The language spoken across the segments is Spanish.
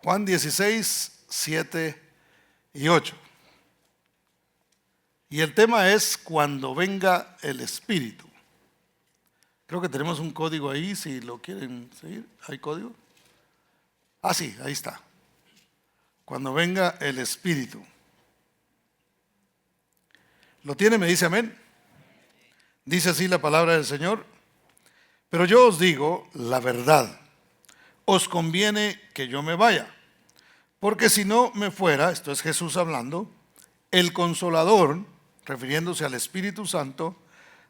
Juan 16, 7 y 8. Y el tema es cuando venga el Espíritu. Creo que tenemos un código ahí, si lo quieren seguir. ¿Hay código? Ah, sí, ahí está. Cuando venga el Espíritu. ¿Lo tiene? ¿Me dice amén? Dice así la palabra del Señor. Pero yo os digo la verdad. Os conviene que yo me vaya. Porque si no me fuera, esto es Jesús hablando, el Consolador, refiriéndose al Espíritu Santo,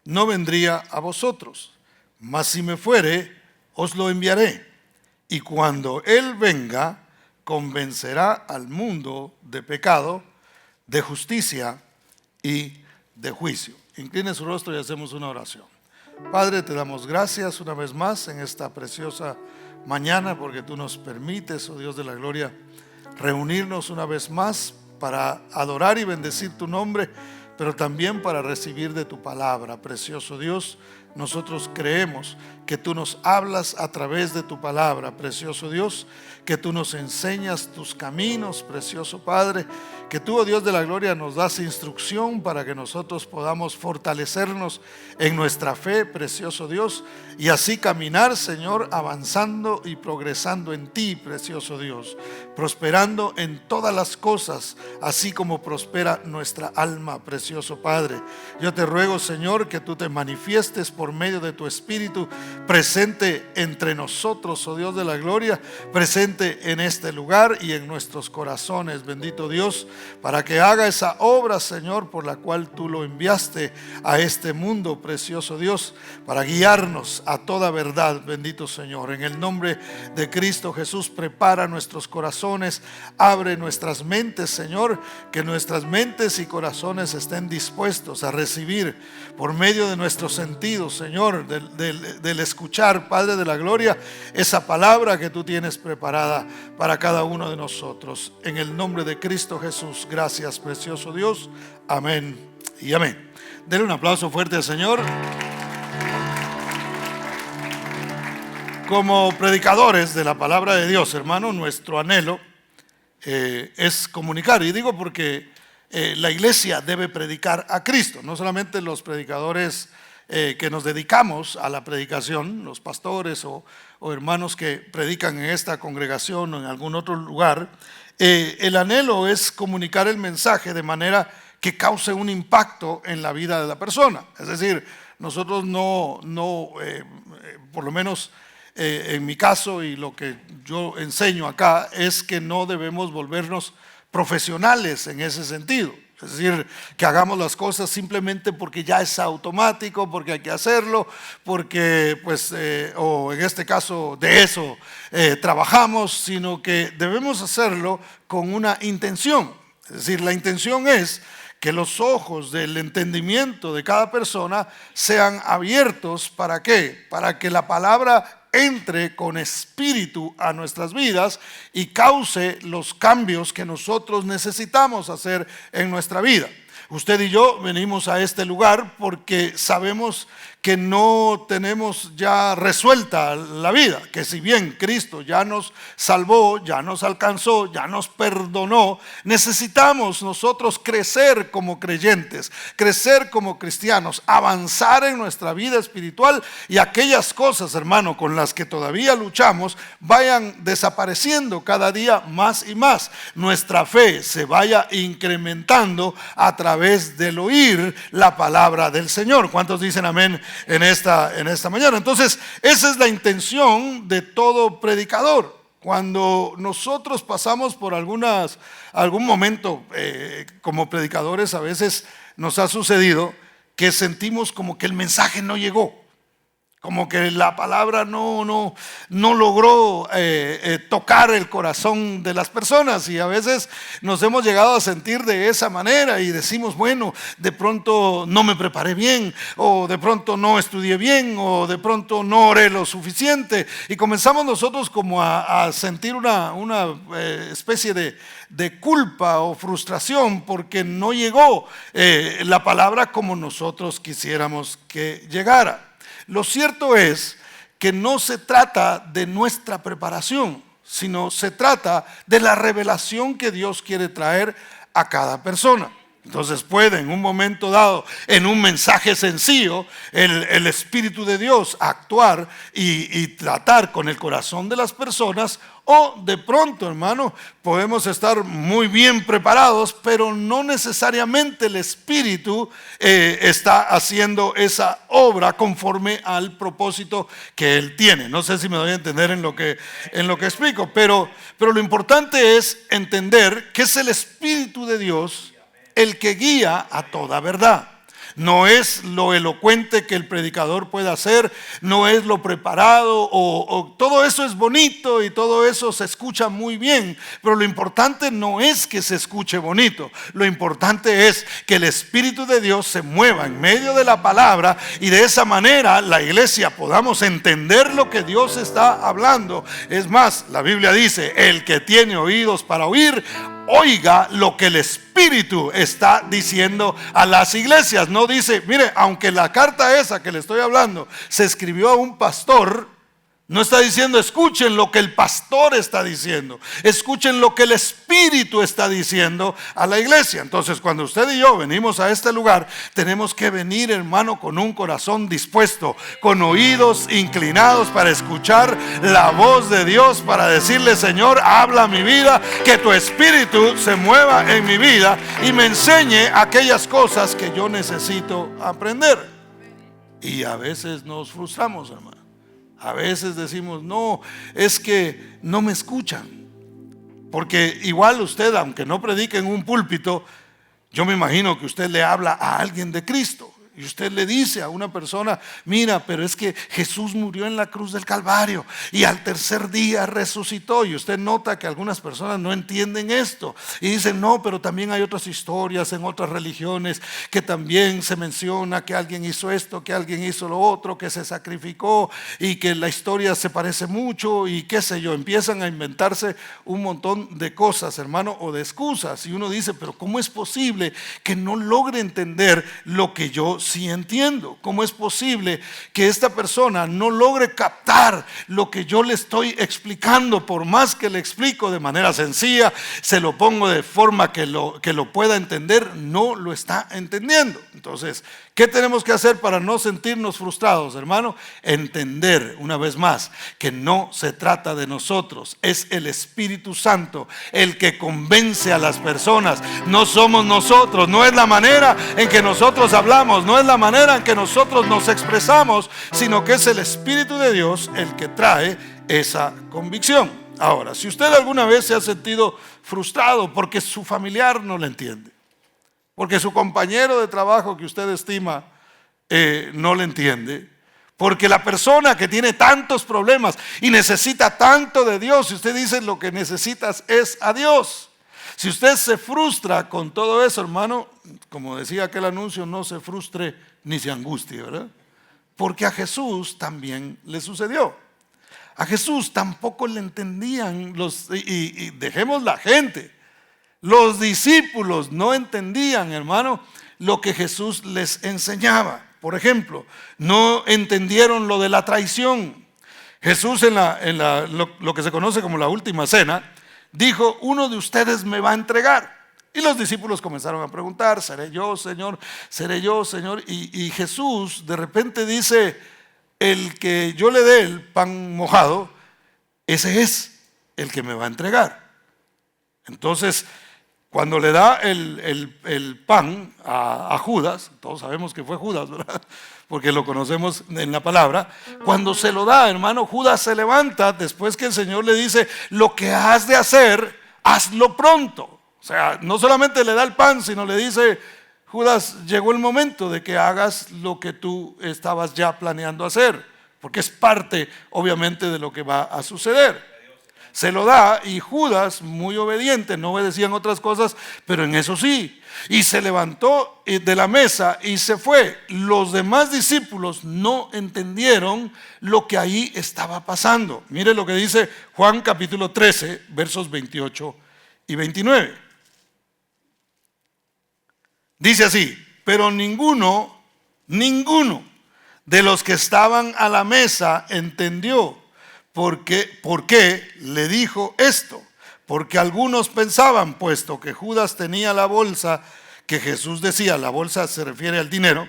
no vendría a vosotros. Mas si me fuere, os lo enviaré. Y cuando Él venga, convencerá al mundo de pecado, de justicia y de juicio. Incline su rostro y hacemos una oración. Padre, te damos gracias una vez más en esta preciosa mañana, porque tú nos permites, oh Dios de la gloria, reunirnos una vez más para adorar y bendecir tu nombre, pero también para recibir de tu palabra. Precioso Dios, nosotros creemos que tú nos hablas a través de tu palabra. Precioso Dios, que tú nos enseñas tus caminos. Precioso Padre, que tú, oh Dios de la gloria, nos das instrucción para que nosotros podamos fortalecernos en nuestra fe, precioso Dios, y así caminar, Señor, avanzando y progresando en ti, precioso Dios, prosperando en todas las cosas, así como prospera nuestra alma, precioso Padre. Yo te ruego, Señor, que tú te manifiestes por medio de tu Espíritu presente entre nosotros, oh Dios de la gloria, presente en este lugar y en nuestros corazones, bendito Dios, para que haga esa obra, Señor, por la cual tú lo enviaste a este mundo, precioso Dios, para guiarnos a toda verdad, bendito Señor. En el nombre de Cristo Jesús, prepara nuestros corazones, abre nuestras mentes, Señor, que nuestras mentes y corazones estén dispuestos a recibir por medio de nuestros sentidos, Señor, del escuchar, Padre de la gloria, esa palabra que tú tienes preparada para cada uno de nosotros. En el nombre de Cristo Jesús, gracias, precioso Dios. Amén y amén. Denle un aplauso fuerte al Señor. Como predicadores de la palabra de Dios, hermano, nuestro anhelo es comunicar. Y digo porque la iglesia debe predicar a Cristo, no solamente los predicadores que nos dedicamos a la predicación, los pastores o hermanos que predican en esta congregación o en algún otro lugar. El anhelo es comunicar el mensaje de manera que cause un impacto en la vida de la persona. Es decir, nosotros por lo menos en mi caso y lo que yo enseño acá es que no debemos volvernos profesionales en ese sentido. Es decir, que hagamos las cosas simplemente porque ya es automático, porque hay que hacerlo, porque o en este caso de eso trabajamos, sino que debemos hacerlo con una intención. Es decir, la intención es que los ojos del entendimiento de cada persona sean abiertos. ¿Para qué? Para que la palabra entre con espíritu a nuestras vidas y cause los cambios que nosotros necesitamos hacer en nuestra vida. Usted y yo venimos a este lugar porque sabemos que no tenemos ya resuelta la vida, que si bien Cristo ya nos salvó, ya nos alcanzó, ya nos perdonó, necesitamos nosotros crecer como creyentes, crecer como cristianos, avanzar en nuestra vida espiritual y aquellas cosas, hermano, con las que todavía luchamos, vayan desapareciendo cada día más y más. Nuestra fe se vaya incrementando a través del oír la palabra del Señor. ¿Cuántos dicen amén en esta mañana? Entonces, esa es la intención de todo predicador. Cuando nosotros pasamos por algún momento como predicadores, a veces nos ha sucedido que sentimos como que el mensaje no llegó, como que la palabra no logró tocar el corazón de las personas, y a veces nos hemos llegado a sentir de esa manera y decimos, bueno, de pronto no me preparé bien, o de pronto no estudié bien, o de pronto no oré lo suficiente, y comenzamos nosotros como a sentir una especie de culpa o frustración porque no llegó la palabra como nosotros quisiéramos que llegara. Lo cierto es que no se trata de nuestra preparación, sino se trata de la revelación que Dios quiere traer a cada persona. Entonces puede en un momento dado, en un mensaje sencillo, el Espíritu de Dios actuar y tratar con el corazón de las personas, o de pronto, hermano, podemos estar muy bien preparados, pero no necesariamente el Espíritu está haciendo esa obra conforme al propósito que Él tiene. No sé si me doy a entender en lo que explico, pero lo importante es entender que es el Espíritu de Dios el que guía a toda verdad. No es lo elocuente que el predicador puede hacer, no es lo preparado, o todo eso es bonito y todo eso se escucha muy bien, pero lo importante no es que se escuche bonito, lo importante es que el Espíritu de Dios se mueva en medio de la palabra y de esa manera la iglesia podamos entender lo que Dios está hablando. Es más, la Biblia dice, el que tiene oídos para oír, oiga lo que el Espíritu está diciendo a las iglesias. No dice, mire, aunque la carta esa que le estoy hablando se escribió a un pastor, no está diciendo escuchen lo que el pastor está diciendo, escuchen lo que el Espíritu está diciendo a la iglesia. Entonces cuando usted y yo venimos a este lugar, tenemos que venir, hermano, con un corazón dispuesto, con oídos inclinados para escuchar la voz de Dios, para decirle, Señor, habla mi vida, que tu Espíritu se mueva en mi vida y me enseñe aquellas cosas que yo necesito aprender. Y a veces nos frustramos, hermano. A veces decimos, no, es que no me escuchan. Porque igual usted, aunque no predique en un púlpito, yo me imagino que usted le habla a alguien de Cristo. Y usted le dice a una persona, mira, pero es que Jesús murió en la cruz del Calvario y al tercer día resucitó. Y usted nota que algunas personas no entienden esto y dicen, no, pero también hay otras historias en otras religiones que también se menciona que alguien hizo esto, que alguien hizo lo otro, que se sacrificó y que la historia se parece mucho y qué sé yo. Empiezan a inventarse un montón de cosas, hermano, o de excusas. Y uno dice, pero ¿cómo es posible que no logre entender lo que yo sí entiendo? ¿Cómo es posible que esta persona no logre captar lo que yo le estoy explicando? Por más que le explico de manera sencilla, se lo pongo de forma que lo pueda entender, no lo está entendiendo. Entonces, ¿qué tenemos que hacer para no sentirnos frustrados, hermano? Entender una vez más que no se trata de nosotros, es el Espíritu Santo el que convence a las personas. No somos nosotros, no es la manera en que nosotros hablamos, no es la manera en que nosotros nos expresamos, sino que es el Espíritu de Dios el que trae esa convicción. Ahora, si usted alguna vez se ha sentido frustrado porque su familiar no le entiende, porque su compañero de trabajo que usted estima no le entiende, porque la persona que tiene tantos problemas y necesita tanto de Dios, si usted dice lo que necesitas es a Dios, si usted se frustra con todo eso, hermano, como decía aquel anuncio, no se frustre ni se angustie, ¿verdad? Porque a Jesús también le sucedió. A Jesús tampoco le entendían y dejemos la gente. Los discípulos no entendían, hermano, lo que Jesús les enseñaba. Por ejemplo, no entendieron lo de la traición. Jesús en lo que se conoce como la última cena, dijo, uno de ustedes me va a entregar. Y los discípulos comenzaron a preguntar, ¿seré yo, Señor? ¿Seré yo, Señor? Y Jesús de repente dice, el que yo le dé el pan mojado, ese es el que me va a entregar. Entonces, cuando le da el pan a Judas, todos sabemos que fue Judas, ¿verdad? Porque lo conocemos en la palabra. Cuando se lo da, hermano, Judas se levanta después que el Señor le dice, lo que has de hacer, hazlo pronto. O sea, no solamente le da el pan, sino le dice, Judas, llegó el momento de que hagas lo que tú estabas ya planeando hacer, porque es parte, obviamente, de lo que va a suceder. Se lo da y Judas, muy obediente, no obedecían otras cosas, pero en eso sí. Y se levantó de la mesa y se fue. Los demás discípulos no entendieron lo que ahí estaba pasando. Mire lo que dice Juan capítulo 13, versos 28 y 29. Dice así, pero ninguno de los que estaban a la mesa entendió ¿Por qué le dijo esto? Porque algunos pensaban, puesto que Judas tenía la bolsa que Jesús decía, la bolsa se refiere al dinero,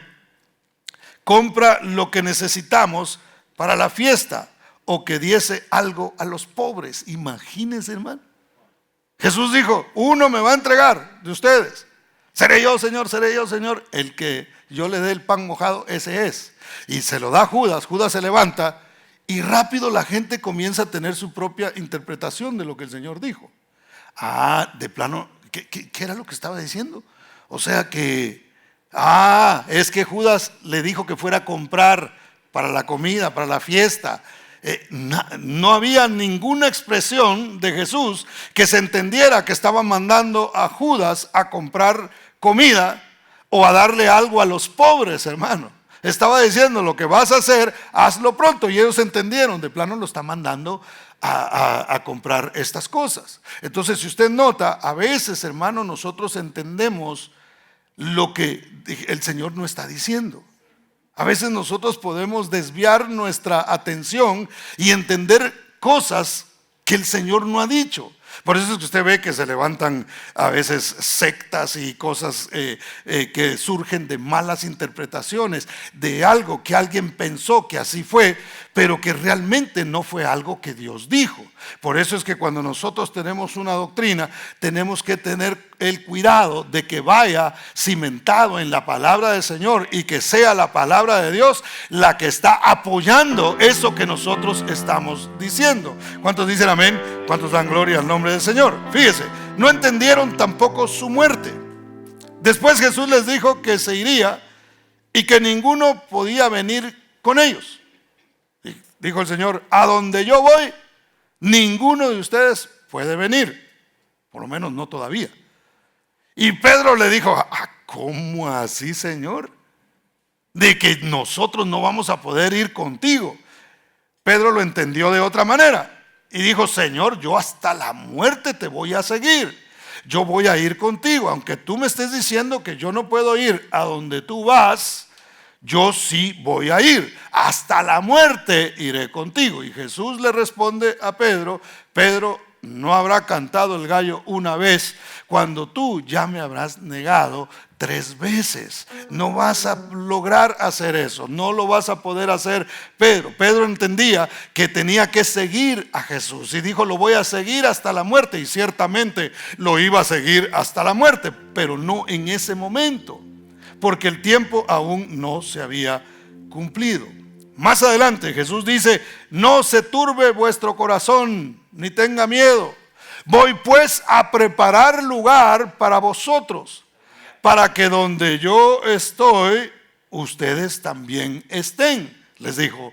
compra lo que necesitamos para la fiesta, o que diese algo a los pobres. Imagínense, hermano. Jesús dijo, uno me va a entregar de ustedes. Seré yo, Señor. El que yo le dé el pan mojado, ese es. Y se lo da a Judas. Judas se levanta y rápido la gente comienza a tener su propia interpretación de lo que el Señor dijo. De plano, ¿qué era lo que estaba diciendo? O sea que, es que Judas le dijo que fuera a comprar para la comida, para la fiesta. No había ninguna expresión de Jesús que se entendiera que estaba mandando a Judas a comprar comida o a darle algo a los pobres, hermano. Estaba diciendo, lo que vas a hacer, hazlo pronto. Y ellos entendieron, de plano lo está mandando a comprar estas cosas. Entonces, si usted nota, a veces, hermano, nosotros entendemos lo que el Señor no está diciendo. A veces nosotros podemos desviar nuestra atención y entender cosas que el Señor no ha dicho. Por eso es que usted ve que se levantan a veces sectas y cosas que surgen de malas interpretaciones de algo que alguien pensó que así fue, pero que realmente no fue algo que Dios dijo. Por eso es que cuando nosotros tenemos una doctrina, tenemos que tener el cuidado de que vaya cimentado en la palabra del Señor y que sea la palabra de Dios la que está apoyando eso que nosotros estamos diciendo. ¿Cuántos dicen amén? ¿Cuántos dan gloria al nombre del Señor? Fíjese, no entendieron tampoco su muerte. Después Jesús les dijo que se iría y que ninguno podía venir con ellos. Dijo el Señor, a donde yo voy, ninguno de ustedes puede venir. Por lo menos no todavía. Y Pedro le dijo, ¿cómo así, Señor? De que nosotros no vamos a poder ir contigo. Pedro lo entendió de otra manera y dijo, Señor, yo hasta la muerte te voy a seguir. Yo voy a ir contigo, aunque tú me estés diciendo que yo no puedo ir a donde tú vas, yo sí voy a ir, hasta la muerte iré contigo. Y Jesús le responde a Pedro, Pedro, no habrá cantado el gallo una vez cuando tú ya me habrás negado 3 veces. No vas a lograr hacer eso, no lo vas a poder hacer, Pedro. Pedro entendía que tenía que seguir a Jesús y dijo, lo voy a seguir hasta la muerte. Y ciertamente lo iba a seguir hasta la muerte, pero no en ese momento, porque el tiempo aún no se había cumplido. Más adelante Jesús dice, no se turbe vuestro corazón, ni tenga miedo. Voy pues a preparar lugar para vosotros, para que donde yo estoy, ustedes también estén. Les dijo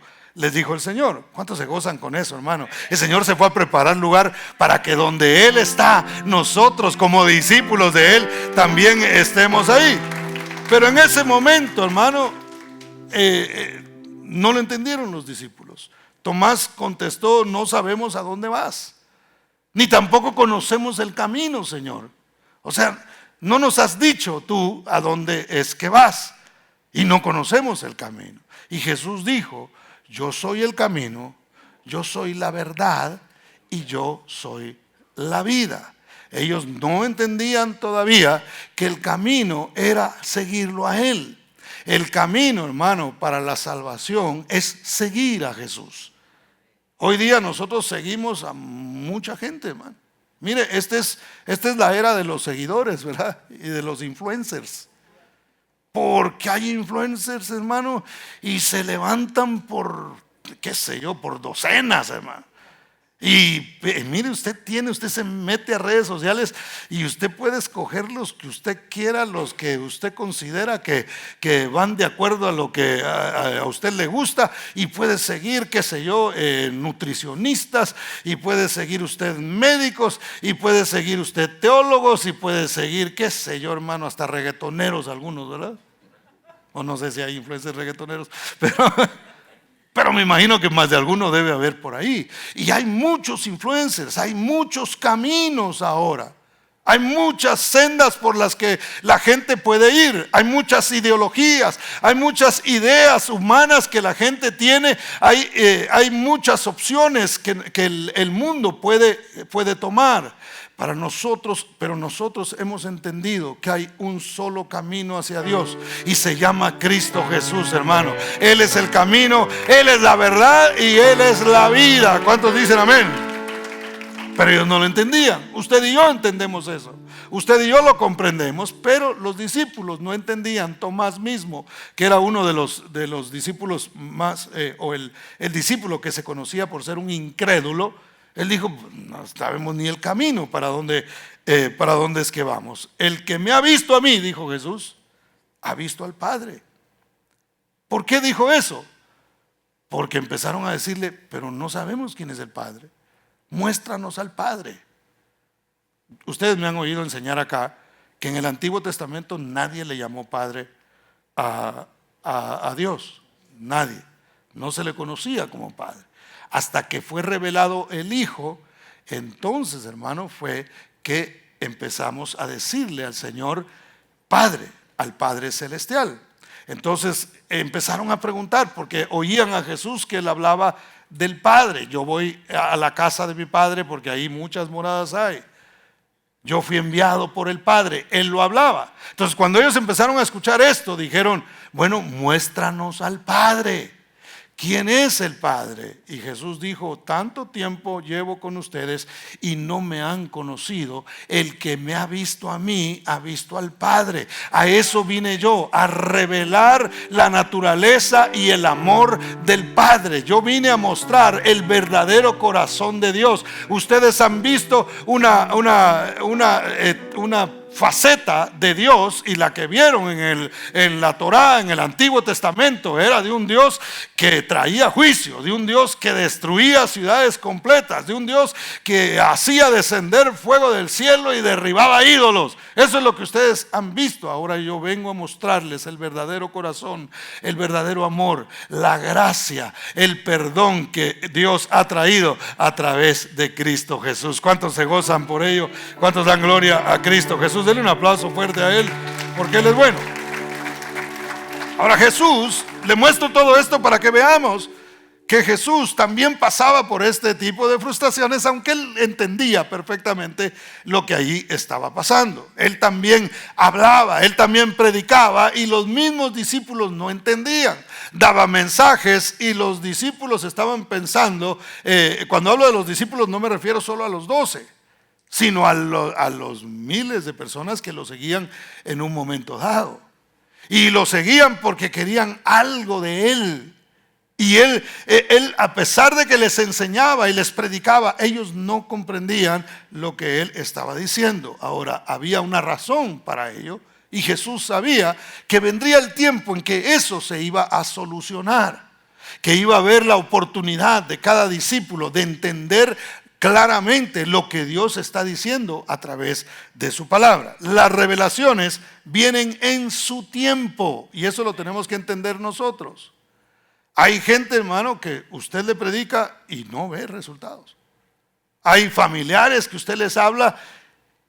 el Señor. ¿Cuántos se gozan con eso, hermano? El Señor se fue a preparar lugar para que donde Él está, nosotros como discípulos de Él también estemos ahí. Pero en ese momento, hermano, no lo entendieron los discípulos. Tomás contestó, no sabemos a dónde vas, ni tampoco conocemos el camino, Señor. O sea, no nos has dicho tú a dónde es que vas y no conocemos el camino. Y Jesús dijo, yo soy el camino, yo soy la verdad y yo soy la vida. Ellos no entendían todavía que el camino era seguirlo a Él. El camino, hermano, para la salvación es seguir a Jesús. Hoy día nosotros seguimos a mucha gente, hermano. Mire, esta es la era de los seguidores, ¿verdad? Y de los influencers. Porque hay influencers, hermano, y se levantan por, qué sé yo, por docenas, hermano. Y mire, usted se mete a redes sociales y usted puede escoger los que usted quiera, los que usted considera que van de acuerdo a lo que a usted le gusta, y puede seguir, qué sé yo, nutricionistas, y puede seguir usted médicos, y puede seguir usted teólogos, y puede seguir, qué sé yo, hermano, hasta reggaetoneros algunos, ¿verdad? O no sé si hay influencers reggaetoneros, pero me imagino que más de alguno debe haber por ahí. Y hay muchos influencers, hay muchos caminos ahora. Hay muchas sendas por las que la gente puede ir. Hay muchas ideologías, hay muchas ideas humanas que la gente tiene. Hay muchas opciones que el mundo puede tomar para nosotros, pero nosotros hemos entendido que hay un solo camino hacia Dios y se llama Cristo Jesús, hermano. Él es el camino, Él es la verdad y Él es la vida. ¿Cuántos dicen amén? Pero ellos no lo entendían. Usted y yo entendemos eso. Usted y yo lo comprendemos, pero los discípulos no entendían. Tomás mismo, que era uno de los discípulos más, o el discípulo que se conocía por ser un incrédulo, él dijo: no sabemos ni el camino para dónde es que vamos. El que me ha visto a mí, dijo Jesús, ha visto al Padre. ¿Por qué dijo eso? Porque empezaron a decirle: pero no sabemos quién es el Padre. Muéstranos al Padre. Ustedes me han oído enseñar acá que en el Antiguo Testamento nadie le llamó Padre a Dios. Nadie. No se le conocía como Padre. Hasta que fue revelado el Hijo, entonces, hermano, fue que empezamos a decirle al Señor Padre, al Padre Celestial. Entonces empezaron a preguntar, porque oían a Jesús que Él hablaba del Padre. Yo voy a la casa de mi Padre porque ahí muchas moradas hay. Yo fui enviado por el Padre. Él lo hablaba. Entonces, cuando ellos empezaron a escuchar esto, dijeron: bueno, muéstranos al Padre. ¿Quién es el Padre? Y Jesús dijo: tanto tiempo llevo con ustedes y no me han conocido. El que me ha visto a mí, ha visto al Padre. A eso vine yo, a revelar la naturaleza y el amor del Padre. Yo vine a mostrar el verdadero corazón de Dios. Ustedes han visto una faceta de Dios, y la que vieron en la Torá, en el Antiguo Testamento, era de un Dios que traía juicio, de un Dios que destruía ciudades completas, de un Dios que hacía descender fuego del cielo y derribaba ídolos. Eso es lo que ustedes han visto. Ahora yo vengo a mostrarles el verdadero corazón, el verdadero amor, la gracia, el perdón que Dios ha traído a través de Cristo Jesús. ¿Cuántos se gozan por ello? ¿Cuántos dan gloria a Cristo Jesús? Denle un aplauso fuerte a Él, porque Él es bueno. Ahora, Jesús, le muestro todo esto para que veamos que Jesús también pasaba por este tipo de frustraciones, aunque Él entendía perfectamente lo que allí estaba pasando. Él también hablaba, Él también predicaba, y los mismos discípulos no entendían. Daba mensajes y los discípulos estaban pensando, cuando hablo de los discípulos no me refiero solo a los 12, sino a los miles de personas que lo seguían en un momento dado. Y lo seguían porque querían algo de Él. Y él, a pesar de que les enseñaba y les predicaba, ellos no comprendían lo que Él estaba diciendo. Ahora, había una razón para ello, y Jesús sabía que vendría el tiempo en que eso se iba a solucionar, que iba a haber la oportunidad de cada discípulo de entender claramente lo que Dios está diciendo a través de su palabra. Las revelaciones vienen en su tiempo, y eso lo tenemos que entender nosotros. Hay gente, hermano, que usted le predica y no ve resultados. Hay familiares que usted les habla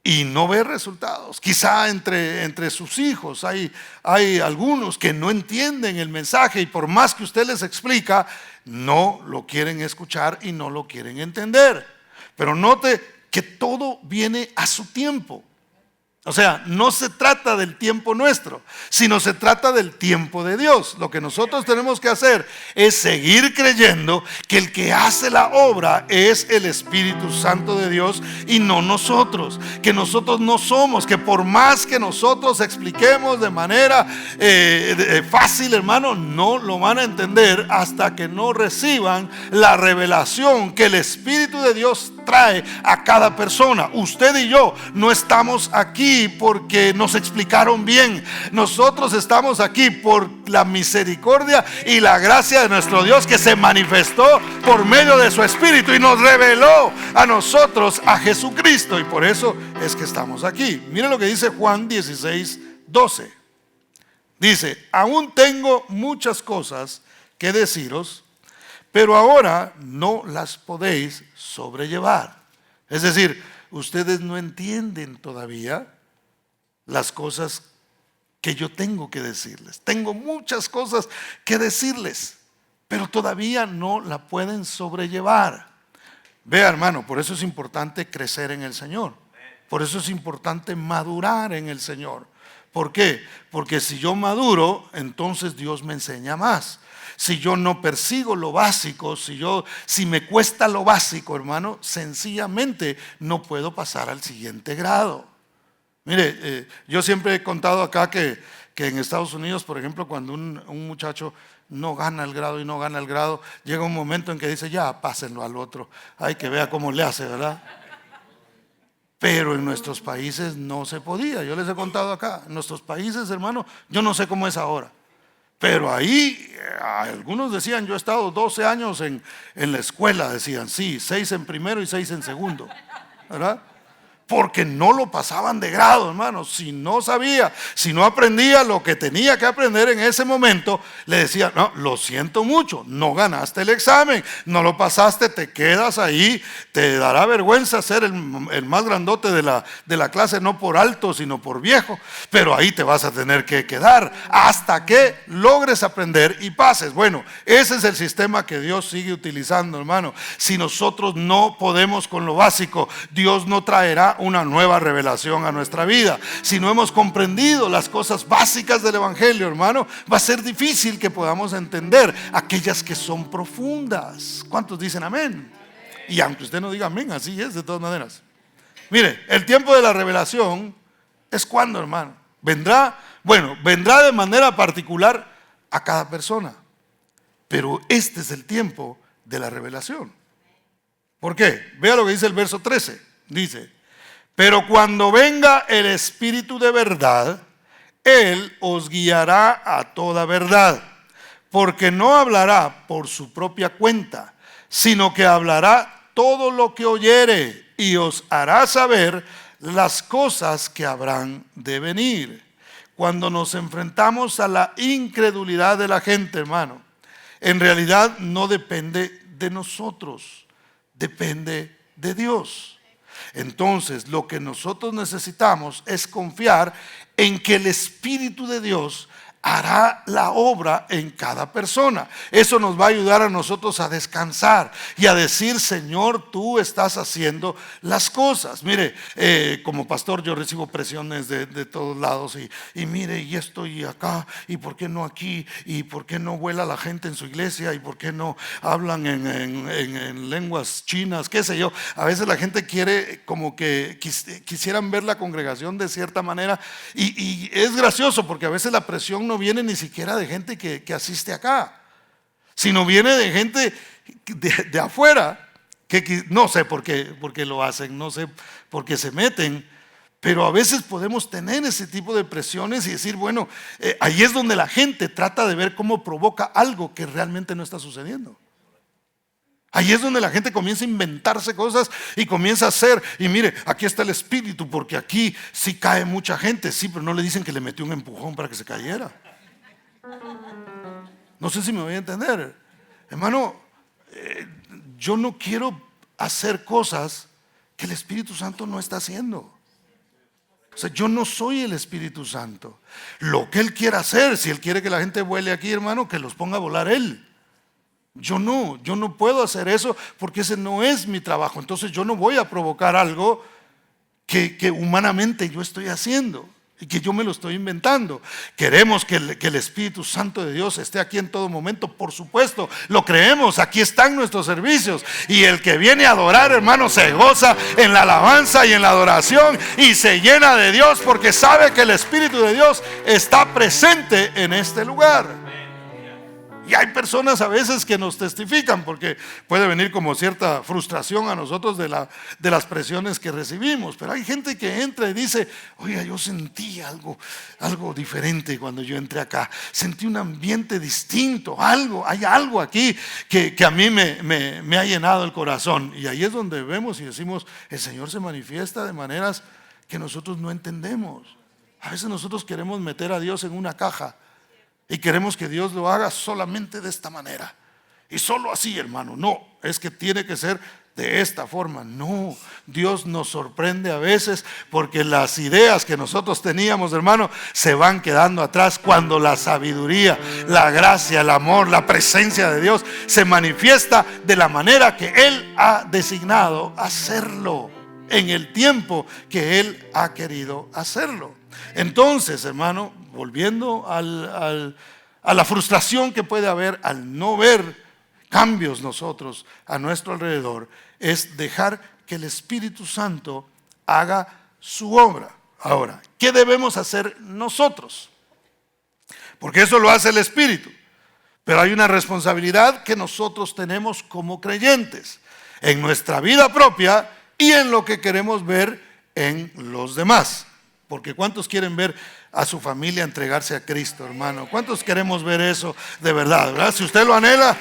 y no ve resultados. Quizá entre sus hijos hay algunos que no entienden el mensaje, y por más que usted les explica, no lo quieren escuchar y no lo quieren entender. Pero note que todo viene a su tiempo. O sea, no se trata del tiempo nuestro, sino se trata del tiempo de Dios. Lo que nosotros tenemos que hacer es seguir creyendo que el que hace la obra es el Espíritu Santo de Dios y no nosotros. Que nosotros no somos, que por más que nosotros expliquemos de manera fácil, hermano, no lo van a entender hasta que no reciban la revelación que el Espíritu de Dios trae a cada persona. Usted y yo no estamos aquí porque nos explicaron bien. Nosotros estamos aquí por la misericordia y la gracia de nuestro Dios, que se manifestó por medio de su Espíritu y nos reveló a nosotros a Jesucristo, y por eso es que estamos aquí. Mire lo que dice Juan 16:12. Dice: aún tengo muchas cosas que deciros, pero ahora no las podéis sobrellevar. Es decir, ustedes no entienden todavía las cosas que yo tengo que decirles. Tengo muchas cosas que decirles, pero todavía no la pueden sobrellevar. Vea, hermano, por eso es importante crecer en el Señor. Por eso es importante madurar en el Señor. ¿Por qué? Porque si yo maduro, entonces Dios me enseña más. Si yo no persigo lo básico, si me cuesta lo básico, hermano, sencillamente no puedo pasar al siguiente grado. Mire, yo siempre he contado acá que en Estados Unidos, por ejemplo, cuando un muchacho no gana el grado y no gana el grado, llega un momento en que dice, ya, pásenlo al otro. Ay, que vea cómo le hace, ¿verdad? Pero en nuestros países no se podía. Yo les he contado acá, en nuestros países, hermano, yo no sé cómo es ahora. Pero ahí, algunos decían, yo he estado 12 años en la escuela, decían, sí, 6 en primero y 6 en segundo, ¿verdad? Porque no lo pasaban de grado, hermano. Si no sabía, si no aprendía lo que tenía que aprender en ese momento, le decía, no, lo siento mucho, no ganaste el examen, no lo pasaste, te quedas ahí, te dará vergüenza ser el más grandote de la clase, no por alto, sino por viejo, pero ahí te vas a tener que quedar hasta que logres aprender y pases. Bueno, ese es el sistema que Dios sigue utilizando, hermano. Si nosotros no podemos con lo básico, Dios no traerá una nueva revelación a nuestra vida. Si no hemos comprendido las cosas básicas del Evangelio, hermano, va a ser difícil que podamos entender aquellas que son profundas. ¿Cuántos dicen amén? Y aunque usted no diga amén, así es de todas maneras. Mire, el tiempo de la revelación es cuando, hermano, vendrá de manera particular a cada persona, pero este es el tiempo de la revelación. ¿Por qué? Vea lo que dice el verso 13. Dice, pero cuando venga el Espíritu de verdad, Él os guiará a toda verdad, porque no hablará por su propia cuenta, sino que hablará todo lo que oyere y os hará saber las cosas que habrán de venir. Cuando nos enfrentamos a la incredulidad de la gente, hermano, en realidad no depende de nosotros, depende de Dios. Entonces, lo que nosotros necesitamos es confiar en que el Espíritu de Dios hará la obra en cada persona. Eso nos va a ayudar a nosotros a descansar y a decir, Señor, tú estás haciendo las cosas. Mire, como pastor yo recibo presiones de todos lados y mire, y esto y acá, y por qué no aquí, y por qué no vuela la gente en su iglesia, y por qué no hablan en lenguas chinas, qué sé yo. A veces la gente quiere como que quisieran ver la congregación de cierta manera y es gracioso porque a veces la presión no viene ni siquiera de gente que asiste acá, sino viene de gente de afuera, que no sé por qué lo hacen, no sé por qué se meten, pero a veces podemos tener ese tipo de presiones y decir, bueno, ahí es donde la gente trata de ver cómo provoca algo que realmente no está sucediendo. Ahí es donde la gente comienza a inventarse cosas y comienza a hacer, y mire, aquí está el Espíritu, porque aquí sí cae mucha gente, sí, pero no le dicen que le metió un empujón para que se cayera. No sé si me voy a entender. Hermano, yo no quiero hacer cosas que el Espíritu Santo no está haciendo. O sea, yo no soy el Espíritu Santo. Lo que Él quiera hacer, si Él quiere que la gente vuele aquí, hermano, que los ponga a volar Él. Yo no puedo hacer eso porque ese no es mi trabajo. Entonces yo no voy a provocar algo que humanamente yo estoy haciendo y que yo me lo estoy inventando. Queremos que el Espíritu Santo de Dios esté aquí en todo momento, por supuesto, lo creemos, aquí están nuestros servicios y el que viene a adorar, hermano, se goza en la alabanza y en la adoración y se llena de Dios porque sabe que el Espíritu de Dios está presente en este lugar. Y hay personas a veces que nos testifican porque puede venir como cierta frustración a nosotros de las presiones que recibimos. Pero hay gente que entra y dice, oiga, yo sentí algo diferente cuando yo entré acá. Sentí un ambiente distinto, hay algo aquí que a mí me ha llenado el corazón. Y ahí es donde vemos y decimos, el Señor se manifiesta de maneras que nosotros no entendemos. A veces nosotros queremos meter a Dios en una caja. Y queremos que Dios lo haga solamente de esta manera. Y solo así, hermano. No, es que tiene que ser de esta forma. No, Dios nos sorprende a veces porque las ideas que nosotros teníamos, hermano, se van quedando atrás cuando la sabiduría, la gracia, el amor, la presencia de Dios se manifiesta de la manera que Él ha designado hacerlo, en el tiempo que Él ha querido hacerlo. Entonces, hermano, volviendo a la frustración que puede haber al no ver cambios nosotros a nuestro alrededor, es dejar que el Espíritu Santo haga su obra. Ahora, ¿qué debemos hacer nosotros? Porque eso lo hace el Espíritu, pero hay una responsabilidad que nosotros tenemos como creyentes en nuestra vida propia y en lo que queremos ver en los demás. Porque ¿cuántos quieren ver a su familia entregarse a Cristo, hermano? ¿Cuántos queremos ver eso de verdad, verdad? Si usted lo anhela,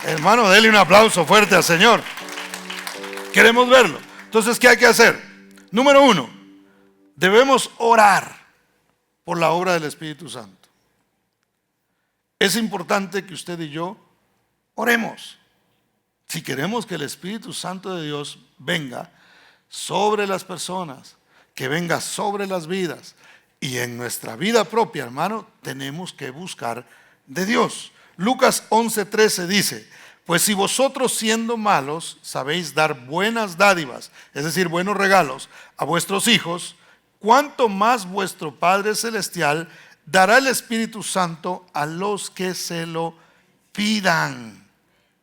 hermano, dele un aplauso fuerte al Señor. Queremos verlo. Entonces, ¿qué hay que hacer? Número 1, debemos orar por la obra del Espíritu Santo. Es importante que usted y yo oremos. Si queremos que el Espíritu Santo de Dios venga sobre las personas, que venga sobre las vidas y en nuestra vida propia, hermano, tenemos que buscar de Dios. Lucas 11:13 dice: pues si vosotros siendo malos sabéis dar buenas dádivas, es decir, buenos regalos a vuestros hijos, ¿cuánto más vuestro Padre Celestial dará el Espíritu Santo a los que se lo pidan?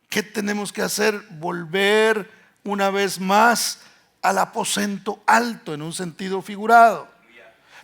¿Qué tenemos que hacer? Volver una vez más al aposento alto, en un sentido figurado.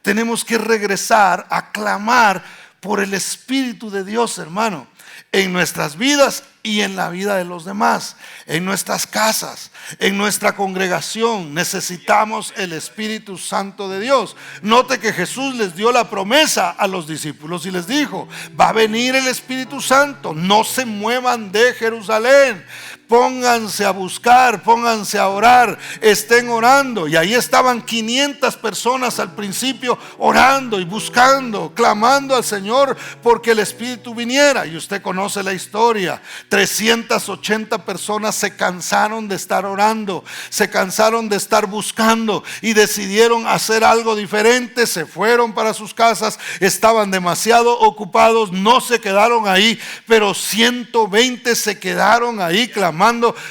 Tenemos que regresar a clamar por el Espíritu de Dios, hermano, en nuestras vidas y en la vida de los demás, en nuestras casas, en nuestra congregación. Necesitamos el Espíritu Santo de Dios. Note que Jesús les dio la promesa a los discípulos y les dijo: va a venir el Espíritu Santo, no se muevan de Jerusalén. Pónganse a buscar, pónganse a orar, estén orando. Y ahí estaban 500 personas al principio orando y buscando, clamando al Señor porque el Espíritu viniera. Y usted conoce la historia. 380 personas se cansaron de estar orando, se cansaron de estar buscando y decidieron hacer algo diferente. Se fueron para sus casas, estaban demasiado ocupados, no se quedaron ahí, pero 120 se quedaron ahí clamando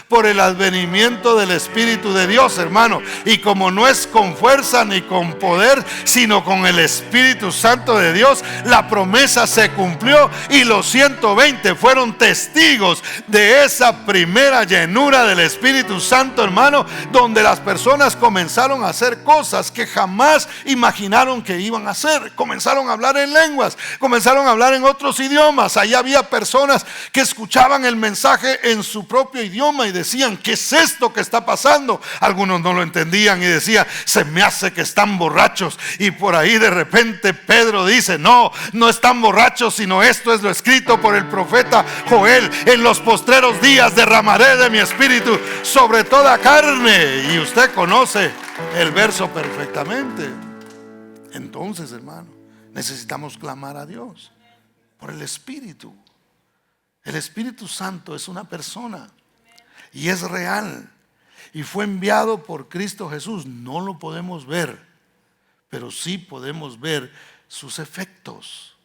por el advenimiento del Espíritu de Dios, hermano. Y como no es con fuerza ni con poder, sino con el Espíritu Santo de Dios, la promesa se cumplió y los 120 fueron testigos de esa primera llenura del Espíritu Santo, hermano, donde las personas comenzaron a hacer cosas que jamás imaginaron que iban a hacer. Comenzaron a hablar en lenguas, comenzaron a hablar en otros idiomas. Ahí había personas que escuchaban el mensaje en su propio idioma y decían: ¿qué es esto que está pasando? Algunos no lo entendían y decían: se me hace que están borrachos. Y por ahí de repente Pedro dice: no, no están borrachos, sino esto es lo escrito por el profeta Joel: en los postreros días derramaré de mi espíritu sobre toda carne. Y usted conoce el verso perfectamente. Entonces, hermano, necesitamos clamar a Dios por el Espíritu. El Espíritu Santo es una persona y es real y fue enviado por Cristo Jesús. No lo podemos ver, pero sí podemos ver sus efectos.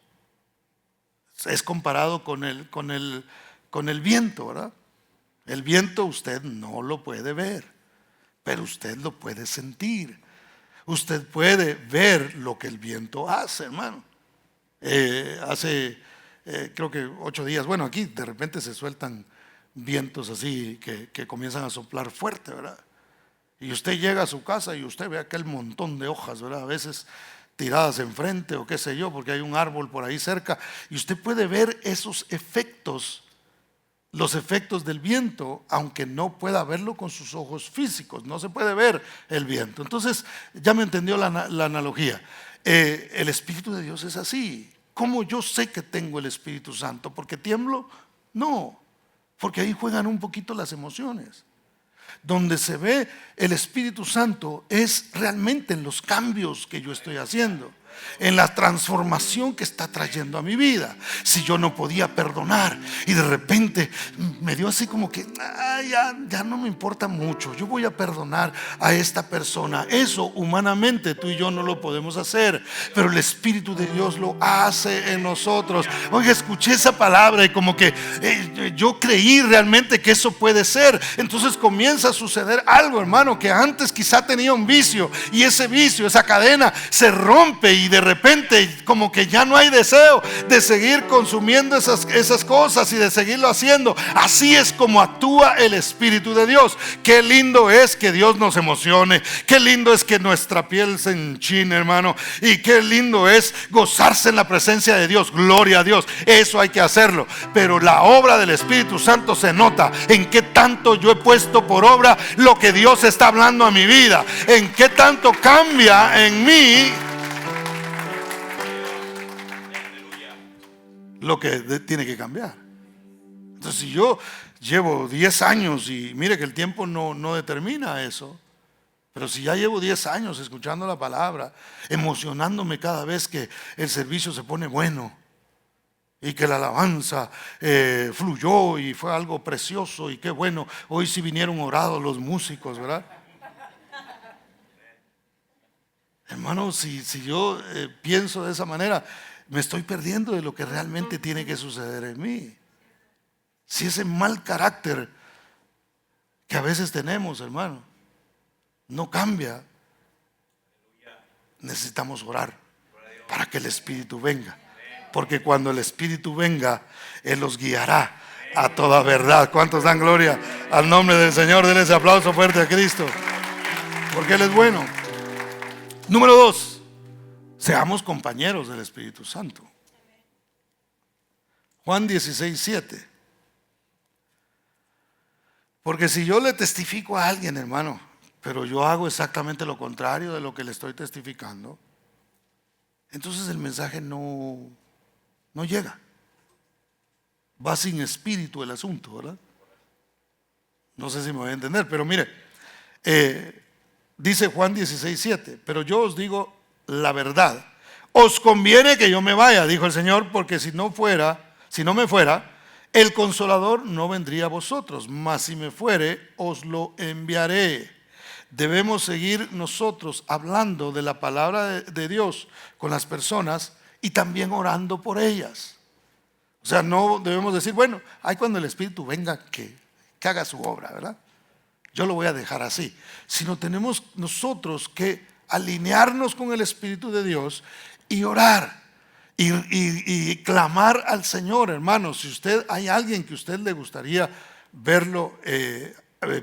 Es comparado con el viento, ¿verdad? El viento usted no lo puede ver, pero usted lo puede sentir. Usted puede ver lo que el viento hace, hermano. Creo que 8 días, bueno, aquí de repente se sueltan vientos así que comienzan a soplar fuerte, ¿verdad? Y usted llega a su casa y usted ve aquel montón de hojas, ¿verdad? A veces tiradas enfrente o qué sé yo, porque hay un árbol por ahí cerca, y usted puede ver esos efectos, los efectos del viento, aunque no pueda verlo con sus ojos físicos. No se puede ver el viento. Entonces, ya me entendió la analogía. El Espíritu de Dios es así. ¿Cómo yo sé que tengo el Espíritu Santo? ¿Porque tiemblo? No, porque ahí juegan un poquito las emociones. Donde se ve el Espíritu Santo es realmente en los cambios que yo estoy haciendo. en la transformación que está trayendo a mi vida. Si yo no podía perdonar y de repente me dio así como que ya no me importa mucho, yo voy a perdonar a esta persona. Eso humanamente tú y yo no lo podemos hacer, pero el Espíritu de Dios lo hace en nosotros. Oiga, escuché esa palabra y como que yo creí realmente que eso puede ser. Entonces comienza a suceder algo, hermano, que antes quizá tenía un vicio, y ese vicio, esa cadena se rompe, y de repente como que ya no hay deseo de seguir consumiendo esas cosas y de seguirlo haciendo. Así es como actúa el Espíritu de Dios. Qué lindo es que Dios nos emocione, qué lindo es que nuestra piel se enchine, hermano, y qué lindo es gozarse en la presencia de Dios. Gloria a Dios, eso hay que hacerlo. Pero la obra del Espíritu Santo se nota en qué tanto yo he puesto por obra lo que Dios está hablando a mi vida, en qué tanto cambia en mí lo que tiene que cambiar. Entonces, si yo llevo 10 años, y mire que el tiempo no determina eso, pero si ya llevo 10 años escuchando la palabra, emocionándome cada vez que el servicio se pone bueno y que la alabanza fluyó y fue algo precioso y qué bueno, hoy sí vinieron orados los músicos, ¿verdad? Hermano, si yo pienso de esa manera, me estoy perdiendo de lo que realmente tiene que suceder en mí. Si ese mal carácter que a veces tenemos, hermano, no cambia, necesitamos orar para que el Espíritu venga. Porque cuando el Espíritu venga, Él los guiará a toda verdad. ¿Cuántos dan gloria al nombre del Señor? Denle ese aplauso fuerte a Cristo, porque Él es bueno. Número 2, seamos compañeros del Espíritu Santo. Juan 16:7. Porque si yo le testifico a alguien, hermano, pero yo hago exactamente lo contrario de lo que le estoy testificando, entonces el mensaje no llega. Va sin espíritu el asunto, ¿verdad? No sé si me voy a entender, pero mire, dice Juan 16:7, pero yo os digo la verdad. Os conviene que yo me vaya, dijo el Señor, porque si no me fuera, el Consolador no vendría a vosotros, mas si me fuere, os lo enviaré. Debemos seguir nosotros hablando de la palabra de Dios con las personas y también orando por ellas. O sea, no debemos decir, bueno, ahí cuando el Espíritu venga que haga su obra, ¿verdad? Yo lo voy a dejar así. Sino tenemos nosotros que alinearnos con el Espíritu de Dios y orar y clamar al Señor, hermano. Si usted hay alguien que a usted le gustaría verlo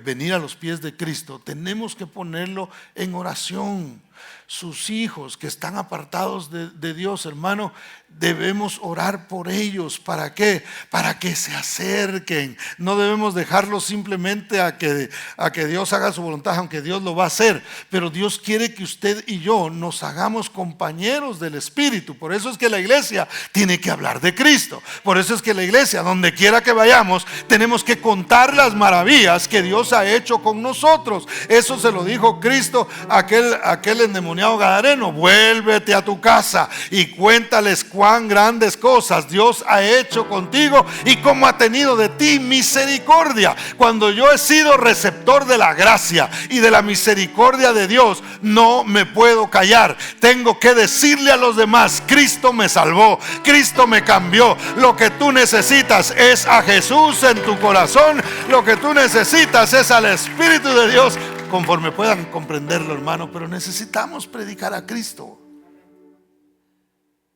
venir a los pies de Cristo, tenemos que ponerlo en oración. Sus hijos que están apartados de Dios, hermano, debemos orar por ellos. ¿Para qué? Para que se acerquen. No debemos dejarlos simplemente a que Dios haga su voluntad, aunque Dios lo va a hacer. Pero Dios quiere que usted y yo nos hagamos compañeros del Espíritu. Por eso es que la iglesia tiene que hablar de Cristo. Por eso es que la iglesia, donde quiera que vayamos, tenemos que contar las maravillas que Dios ha hecho con nosotros. Eso se lo dijo Cristo a aquel endemoniado gadareno: vuélvete a tu casa y cuéntales cuán grandes cosas Dios ha hecho contigo y cómo ha tenido de ti misericordia. Cuando yo he sido receptor de la gracia y de la misericordia de Dios, no me puedo callar. Tengo que decirle a los demás: Cristo me salvó, Cristo me cambió. Lo que tú necesitas es a Jesús en tu corazón. Lo que tú necesitas es al Espíritu de Dios, conforme puedan comprenderlo, hermano. Pero necesitamos predicar a Cristo.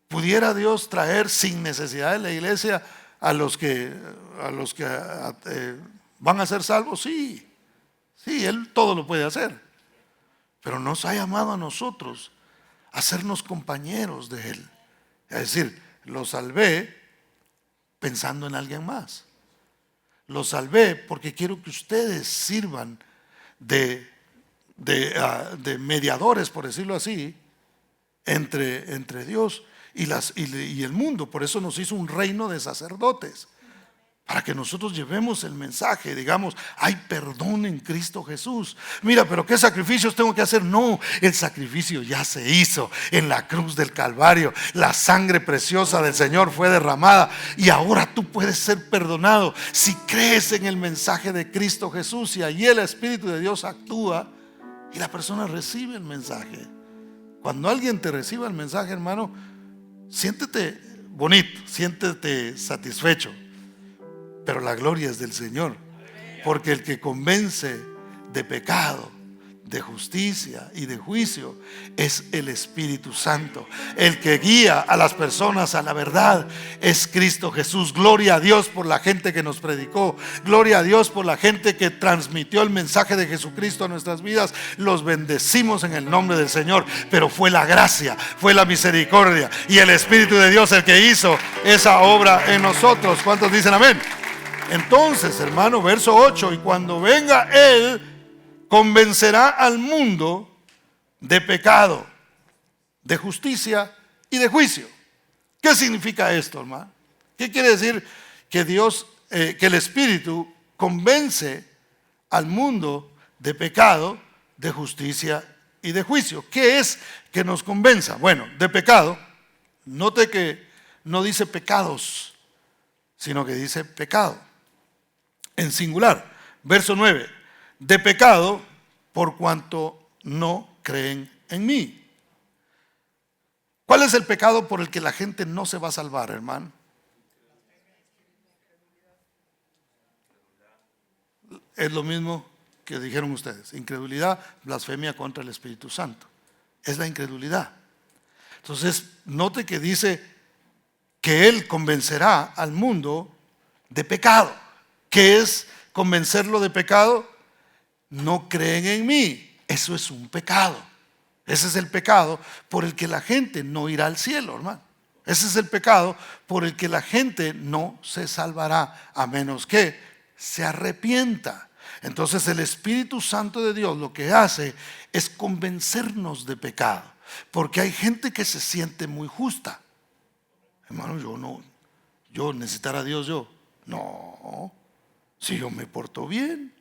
¿Pudiera Dios traer sin necesidad de la iglesia a los que van a ser salvos? Sí, Él todo lo puede hacer. Pero nos ha llamado a nosotros a hacernos compañeros de Él. Es decir, lo salvé pensando en alguien más. Lo salvé porque quiero que ustedes sirvan de mediadores, por decirlo así, entre Dios y el mundo. Por eso nos hizo un reino de sacerdotes, para que nosotros llevemos el mensaje, digamos, hay perdón en Cristo Jesús. Mira, pero ¿qué sacrificios tengo que hacer? No, el sacrificio ya se hizo en la cruz del Calvario. La sangre preciosa del Señor fue derramada y ahora tú puedes ser perdonado si crees en el mensaje de Cristo Jesús, y allí el Espíritu de Dios actúa y la persona recibe el mensaje. Cuando alguien te reciba el mensaje, hermano, siéntete bonito, siéntete satisfecho. Pero la gloria es del Señor, porque el que convence de pecado, de justicia y de juicio es el Espíritu Santo. El que guía a las personas a la verdad es Cristo Jesús. Gloria a Dios por la gente que nos predicó. Gloria a Dios por la gente que transmitió el mensaje de Jesucristo a nuestras vidas. Los bendecimos en el nombre del Señor. Pero fue la gracia, fue la misericordia y el Espíritu de Dios el que hizo esa obra en nosotros. ¿Cuántos dicen amén? Entonces, hermano, verso 8: y cuando venga Él, convencerá al mundo de pecado, de justicia y de juicio. ¿Qué significa esto, hermano? ¿Qué quiere decir que Dios, que el Espíritu convence al mundo de pecado, de justicia y de juicio? ¿Qué es que nos convenza? Bueno, de pecado, note que no dice pecados, sino que dice pecado, en singular. Verso 9: de pecado por cuanto no creen en mí. ¿Cuál es el pecado por el que la gente no se va a salvar, hermano? Es lo mismo que dijeron ustedes: incredulidad, blasfemia contra el Espíritu Santo. Es la incredulidad. Entonces, note que dice que Él convencerá al mundo de pecado. ¿Qué es convencerlo de pecado? No creen en mí. Eso es un pecado. Ese es el pecado por el que la gente no irá al cielo, hermano. Ese es el pecado por el que la gente no se salvará, a menos que se arrepienta. Entonces el Espíritu Santo de Dios lo que hace es convencernos de pecado, porque hay gente que se siente muy justa. Hermano, yo necesitar a Dios, no, si yo me porto bien.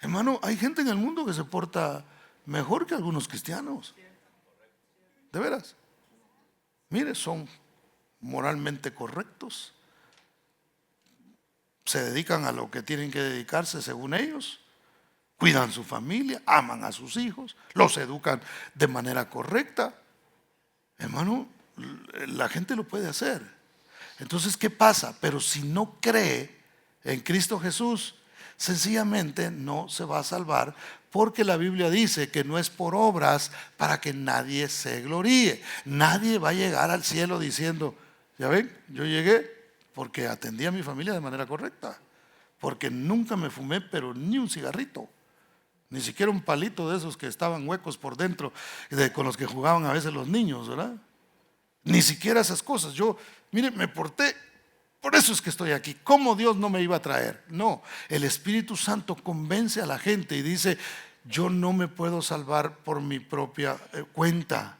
Hermano, hay gente en el mundo que se porta mejor que algunos cristianos. De veras. Mire, son moralmente correctos. Se dedican a lo que tienen que dedicarse según ellos. Cuidan su familia, aman a sus hijos, los educan de manera correcta. Hermano, la gente lo puede hacer. Entonces, ¿qué pasa? Pero si no cree en Cristo Jesús, sencillamente no se va a salvar, porque la Biblia dice que no es por obras para que nadie se gloríe. Nadie va a llegar al cielo diciendo: ya ven, yo llegué porque atendí a mi familia de manera correcta, porque nunca me fumé pero ni un cigarrito, ni siquiera un palito de esos que estaban huecos por dentro, con los que jugaban a veces los niños, ¿verdad? Ni siquiera esas cosas. Yo, mire, me porté. Por eso es que estoy aquí. ¿Cómo Dios no me iba a traer? No, el Espíritu Santo convence a la gente y dice: yo no me puedo salvar por mi propia cuenta.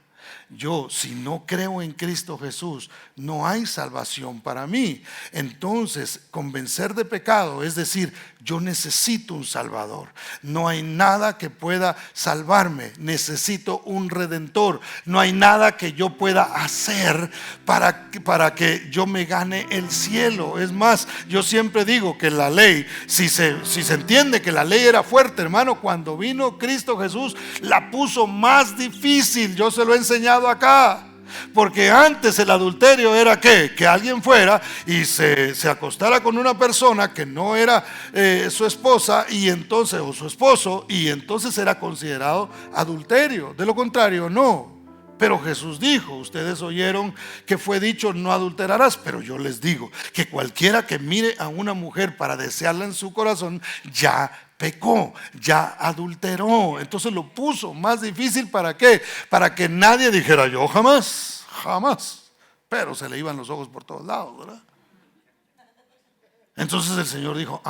Yo, si no creo en Cristo Jesús, no hay salvación para mí. Entonces, convencer de pecado es decir: yo necesito un Salvador. No hay nada que pueda salvarme. Necesito un Redentor. No hay nada que yo pueda hacer para que yo me gane el cielo. Es más, yo siempre digo que la ley, si se entiende que la ley era fuerte, hermano, cuando vino Cristo Jesús, la puso más difícil. Yo se lo he enseñado acá. Porque antes el adulterio era que alguien fuera y se acostara con una persona que no era su esposa, y entonces, o su esposo, y entonces era considerado adulterio. De lo contrario, no. Pero Jesús dijo: ustedes oyeron que fue dicho: no adulterarás. Pero yo les digo que cualquiera que mire a una mujer para desearla en su corazón, ya pecó, ya adulteró. Entonces lo puso más difícil. ¿Para qué? Para que nadie dijera: yo jamás, jamás. Pero se le iban los ojos por todos lados, ¿verdad? Entonces el Señor dijo: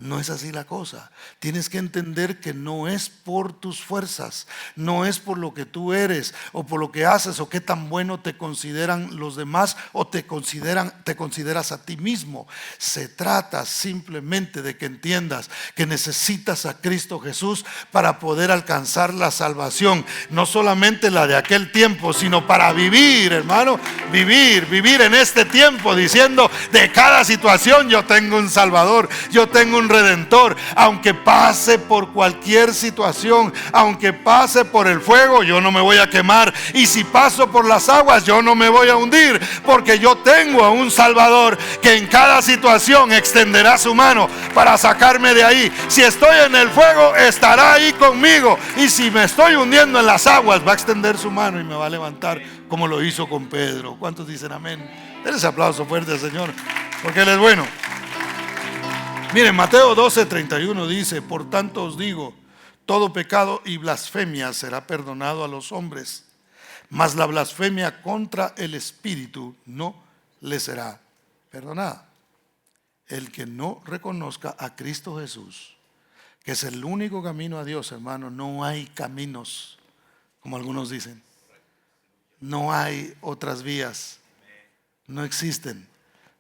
No es así la cosa. Tienes que entender que no es por tus fuerzas, no es por lo que tú eres o por lo que haces o qué tan bueno te consideran los demás o te consideras a ti mismo. Se trata simplemente de que entiendas que necesitas a Cristo Jesús para poder alcanzar la salvación, no solamente la de aquel tiempo, sino para vivir, hermano, vivir en este tiempo diciendo: de cada situación yo tengo un Salvador, yo tengo un Redentor. Aunque pase por cualquier situación, aunque pase por el fuego, yo no me voy a quemar, y si paso por las aguas, yo no me voy a hundir, porque yo tengo a un Salvador que en cada situación extenderá su mano para sacarme de ahí. Si estoy en el fuego, estará ahí conmigo, y si me estoy hundiendo en las aguas, va a extender su mano y me va a levantar, como lo hizo con Pedro. ¿Cuántos dicen amén? Denle ese aplauso fuerte al Señor, porque Él es bueno. Miren, Mateo 12:31 dice: por tanto os digo, todo pecado y blasfemia será perdonado a los hombres, mas la blasfemia contra el Espíritu no le será perdonada. El que no reconozca a Cristo Jesús, que es el único camino a Dios, hermano, no hay caminos, como algunos dicen. No hay otras vías, no existen.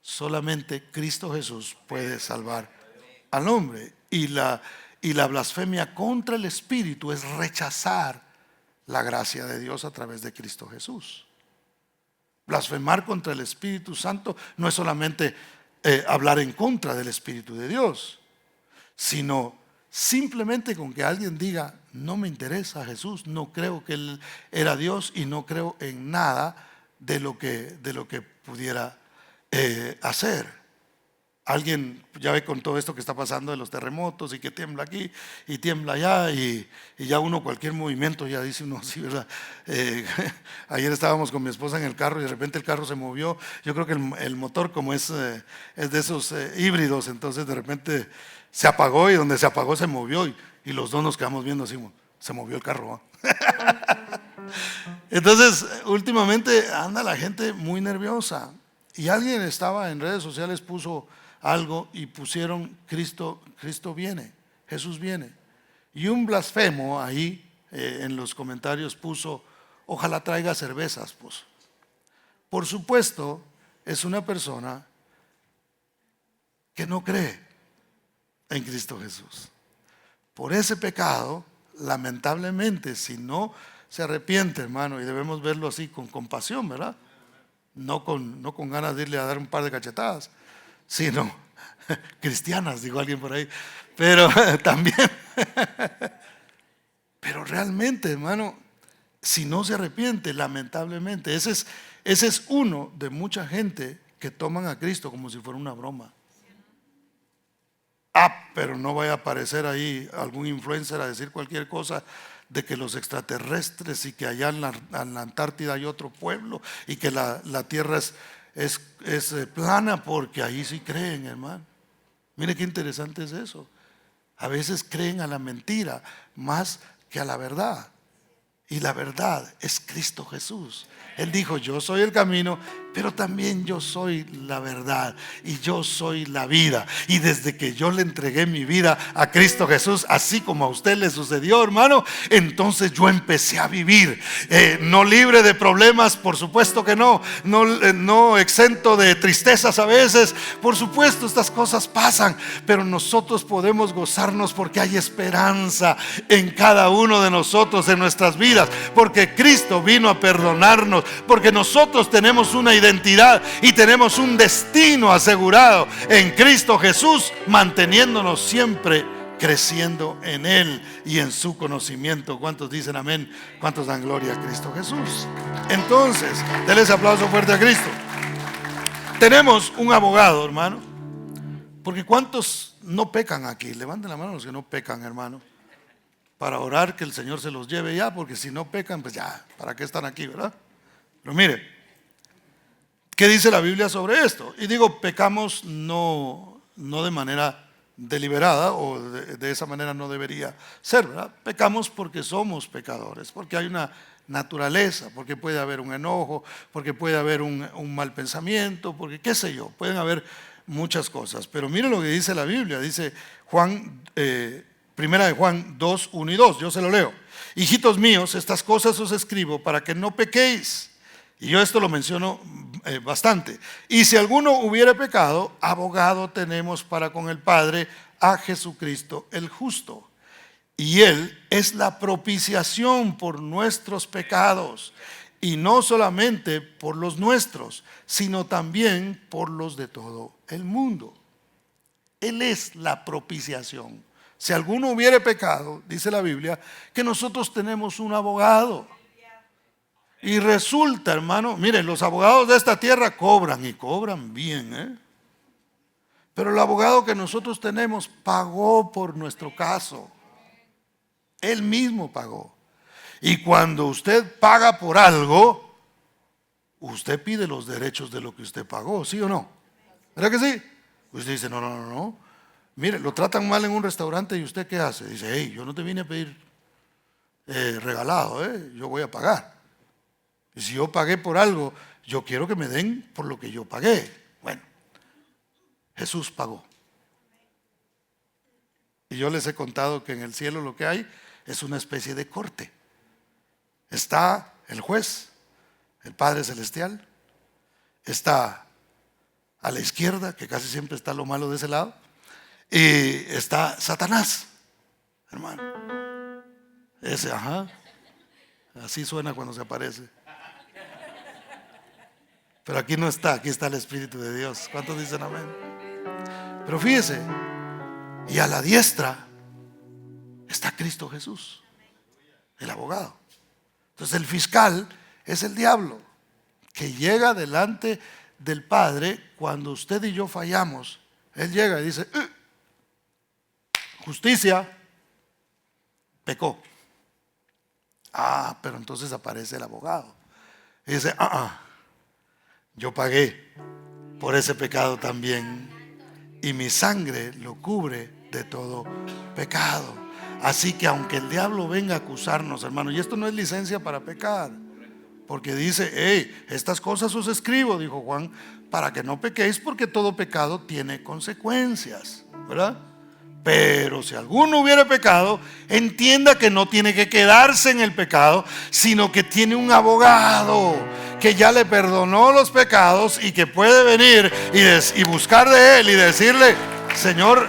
Solamente Cristo Jesús puede salvar al hombre. Y la blasfemia contra el Espíritu es rechazar la gracia de Dios a través de Cristo Jesús. Blasfemar contra el Espíritu Santo no es solamente hablar en contra del Espíritu de Dios, sino simplemente con que alguien diga: no me interesa Jesús, no creo que Él era Dios y no creo en nada de lo que pudiera hacer. Alguien ya ve con todo esto que está pasando de los terremotos y que tiembla aquí y tiembla allá, y ya uno cualquier movimiento ya dice uno: sí, ¿verdad? Ayer estábamos con mi esposa en el carro y de repente el carro se movió. Yo creo que el motor, como es de esos híbridos, entonces de repente se apagó, y donde se apagó se movió, y los dos nos quedamos viendo así: se movió el carro, ¿eh? Entonces últimamente anda la gente muy nerviosa, y alguien estaba en redes sociales, puso algo y pusieron: Cristo viene, Jesús viene. Y un blasfemo ahí en los comentarios puso: ojalá traiga cervezas. Pues, por supuesto, es una persona que no cree en Cristo Jesús. Por ese pecado, lamentablemente, si no se arrepiente, hermano, y debemos verlo así con compasión, ¿verdad? No con ganas de irle a dar un par de cachetadas, sino cristianas, dijo alguien por ahí, pero también. Pero realmente, hermano, si no se arrepiente, lamentablemente, ese es uno de mucha gente que toman a Cristo como si fuera una broma. Pero no vaya a aparecer ahí algún influencer a decir cualquier cosa de que los extraterrestres, y que allá en la Antártida hay otro pueblo, y que la tierra es plana, porque ahí sí creen, hermano. Mire qué interesante es eso. A veces creen a la mentira más que a la verdad, y la verdad es Cristo Jesús. Él dijo: yo soy el camino, pero también yo soy la verdad, y yo soy la vida. Y desde que yo le entregué mi vida a Cristo Jesús, así como a usted le sucedió, hermano, entonces yo empecé a vivir, no libre de problemas, por supuesto que no exento de tristezas a veces, por supuesto, estas cosas pasan, pero nosotros podemos gozarnos porque hay esperanza en cada uno de nosotros, en nuestras vidas, porque Cristo vino a perdonarnos, porque nosotros tenemos una identidad y tenemos un destino asegurado en Cristo Jesús, manteniéndonos siempre creciendo en Él y en su conocimiento. ¿Cuántos dicen amén? ¿Cuántos dan gloria a Cristo Jesús? Entonces, denle ese aplauso fuerte a Cristo. Tenemos un abogado, hermano, porque ¿cuántos no pecan aquí? Levanten la mano los que no pecan, hermano, para orar que el Señor se los lleve ya, porque si no pecan, pues ya, ¿para qué están aquí, verdad? Pero mire, ¿qué dice la Biblia sobre esto? Y digo, pecamos no de manera deliberada, o de esa manera no debería ser, ¿verdad? Pecamos porque somos pecadores, porque hay una naturaleza, porque puede haber un enojo, porque puede haber un mal pensamiento, porque qué sé yo, pueden haber muchas cosas. Pero mire lo que dice la Biblia. Dice Primera de Juan 2, 1 y 2. Yo se lo leo. Hijitos míos, estas cosas os escribo para que no pequéis. Y yo esto lo menciono bastante. Y si alguno hubiere pecado, abogado tenemos para con el Padre, a Jesucristo el justo. Y Él es la propiciación por nuestros pecados. Y no solamente por los nuestros, sino también por los de todo el mundo. Él es la propiciación. Si alguno hubiere pecado, dice la Biblia, que nosotros tenemos un abogado. Y resulta, hermano, miren, los abogados de esta tierra cobran y cobran bien, ¿eh? Pero el abogado que nosotros tenemos pagó por nuestro caso. Él mismo pagó. Y cuando usted paga por algo, usted pide los derechos de lo que usted pagó, ¿sí o no? ¿Verdad que sí? Usted dice, no. Mire, lo tratan mal en un restaurante y usted ¿qué hace? Dice, hey, yo no te vine a pedir regalado, yo voy a pagar. Y si yo pagué por algo, yo quiero que me den por lo que yo pagué. Bueno, Jesús pagó. Y yo les he contado que en el cielo lo que hay es una especie de corte. Está el juez, el Padre Celestial. Está a la izquierda, que casi siempre está lo malo de ese lado. Y está Satanás, hermano. Ese, así suena cuando se aparece. Pero aquí no está, aquí está el Espíritu de Dios. ¿Cuántos dicen amén? Pero fíjese, y a la diestra está Cristo Jesús, el abogado. Entonces el fiscal es el diablo, que llega delante del Padre cuando usted y yo fallamos. Él llega y dice, justicia, pecó. Pero entonces aparece el abogado y dice, yo pagué por ese pecado también, y mi sangre lo cubre de todo pecado. Así que aunque el diablo venga a acusarnos, hermano, y esto no es licencia para pecar, porque dice, estas cosas os escribo, dijo Juan, para que no pequéis, porque todo pecado tiene consecuencias, ¿verdad? Pero si alguno hubiera pecado, entienda que no tiene que quedarse en el pecado, sino que tiene un abogado que ya le perdonó los pecados y que puede venir y buscar de él y decirle, Señor,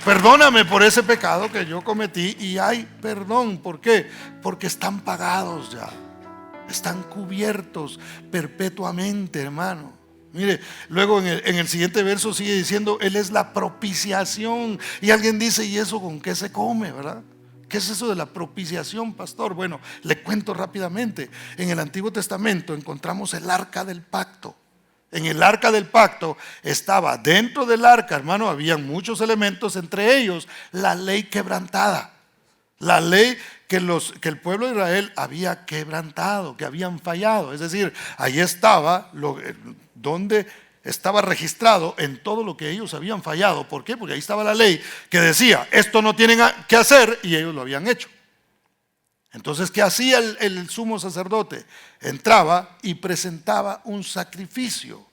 perdóname por ese pecado que yo cometí. Y hay perdón. ¿Por qué? Porque están pagados ya, están cubiertos perpetuamente, hermano. Mire, luego en el siguiente verso sigue diciendo, Él es la propiciación. Y alguien dice, ¿y eso con qué se come, verdad? ¿Qué es eso de la propiciación, pastor? Bueno, le cuento rápidamente. En el Antiguo Testamento encontramos el arca del pacto. En el arca del pacto estaba, dentro del arca, hermano, habían muchos elementos, entre ellos la ley quebrantada. La ley que el pueblo de Israel había quebrantado, que habían fallado. Es decir, ahí estaba donde estaba registrado en todo lo que ellos habían fallado. ¿Por qué? Porque ahí estaba la ley que decía, esto no tienen que hacer, y ellos lo habían hecho. Entonces, ¿qué hacía el sumo sacerdote? Entraba y presentaba un sacrificio.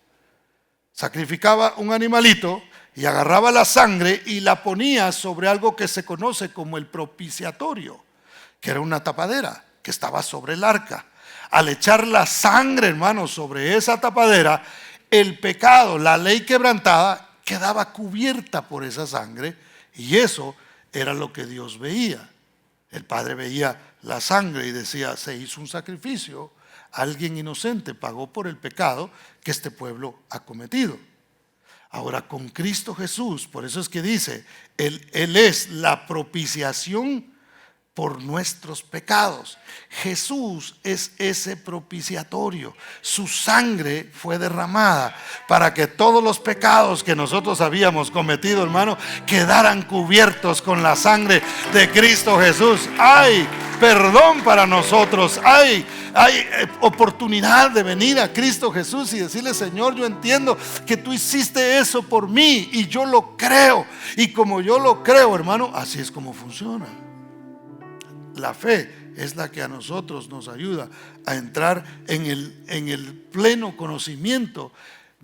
Sacrificaba un animalito y agarraba la sangre y la ponía sobre algo que se conoce como el propiciatorio, que era una tapadera que estaba sobre el arca. Al echar la sangre, hermano, sobre esa tapadera, el pecado, la ley quebrantada, quedaba cubierta por esa sangre, y eso era lo que Dios veía. El Padre veía la sangre y decía, se hizo un sacrificio, alguien inocente pagó por el pecado que este pueblo ha cometido. Ahora, con Cristo Jesús, por eso es que dice, Él es la propiciación por nuestros pecados. Jesús es ese propiciatorio. Su sangre fue derramada para que todos los pecados que nosotros habíamos cometido, hermano, quedaran cubiertos con la sangre de Cristo Jesús. Hay perdón para nosotros. Hay oportunidad de venir a Cristo Jesús y decirle, Señor, yo entiendo que tú hiciste eso por mí y yo lo creo. Y como yo lo creo, hermano, así es como funciona. La fe es la que a nosotros nos ayuda a entrar en el pleno conocimiento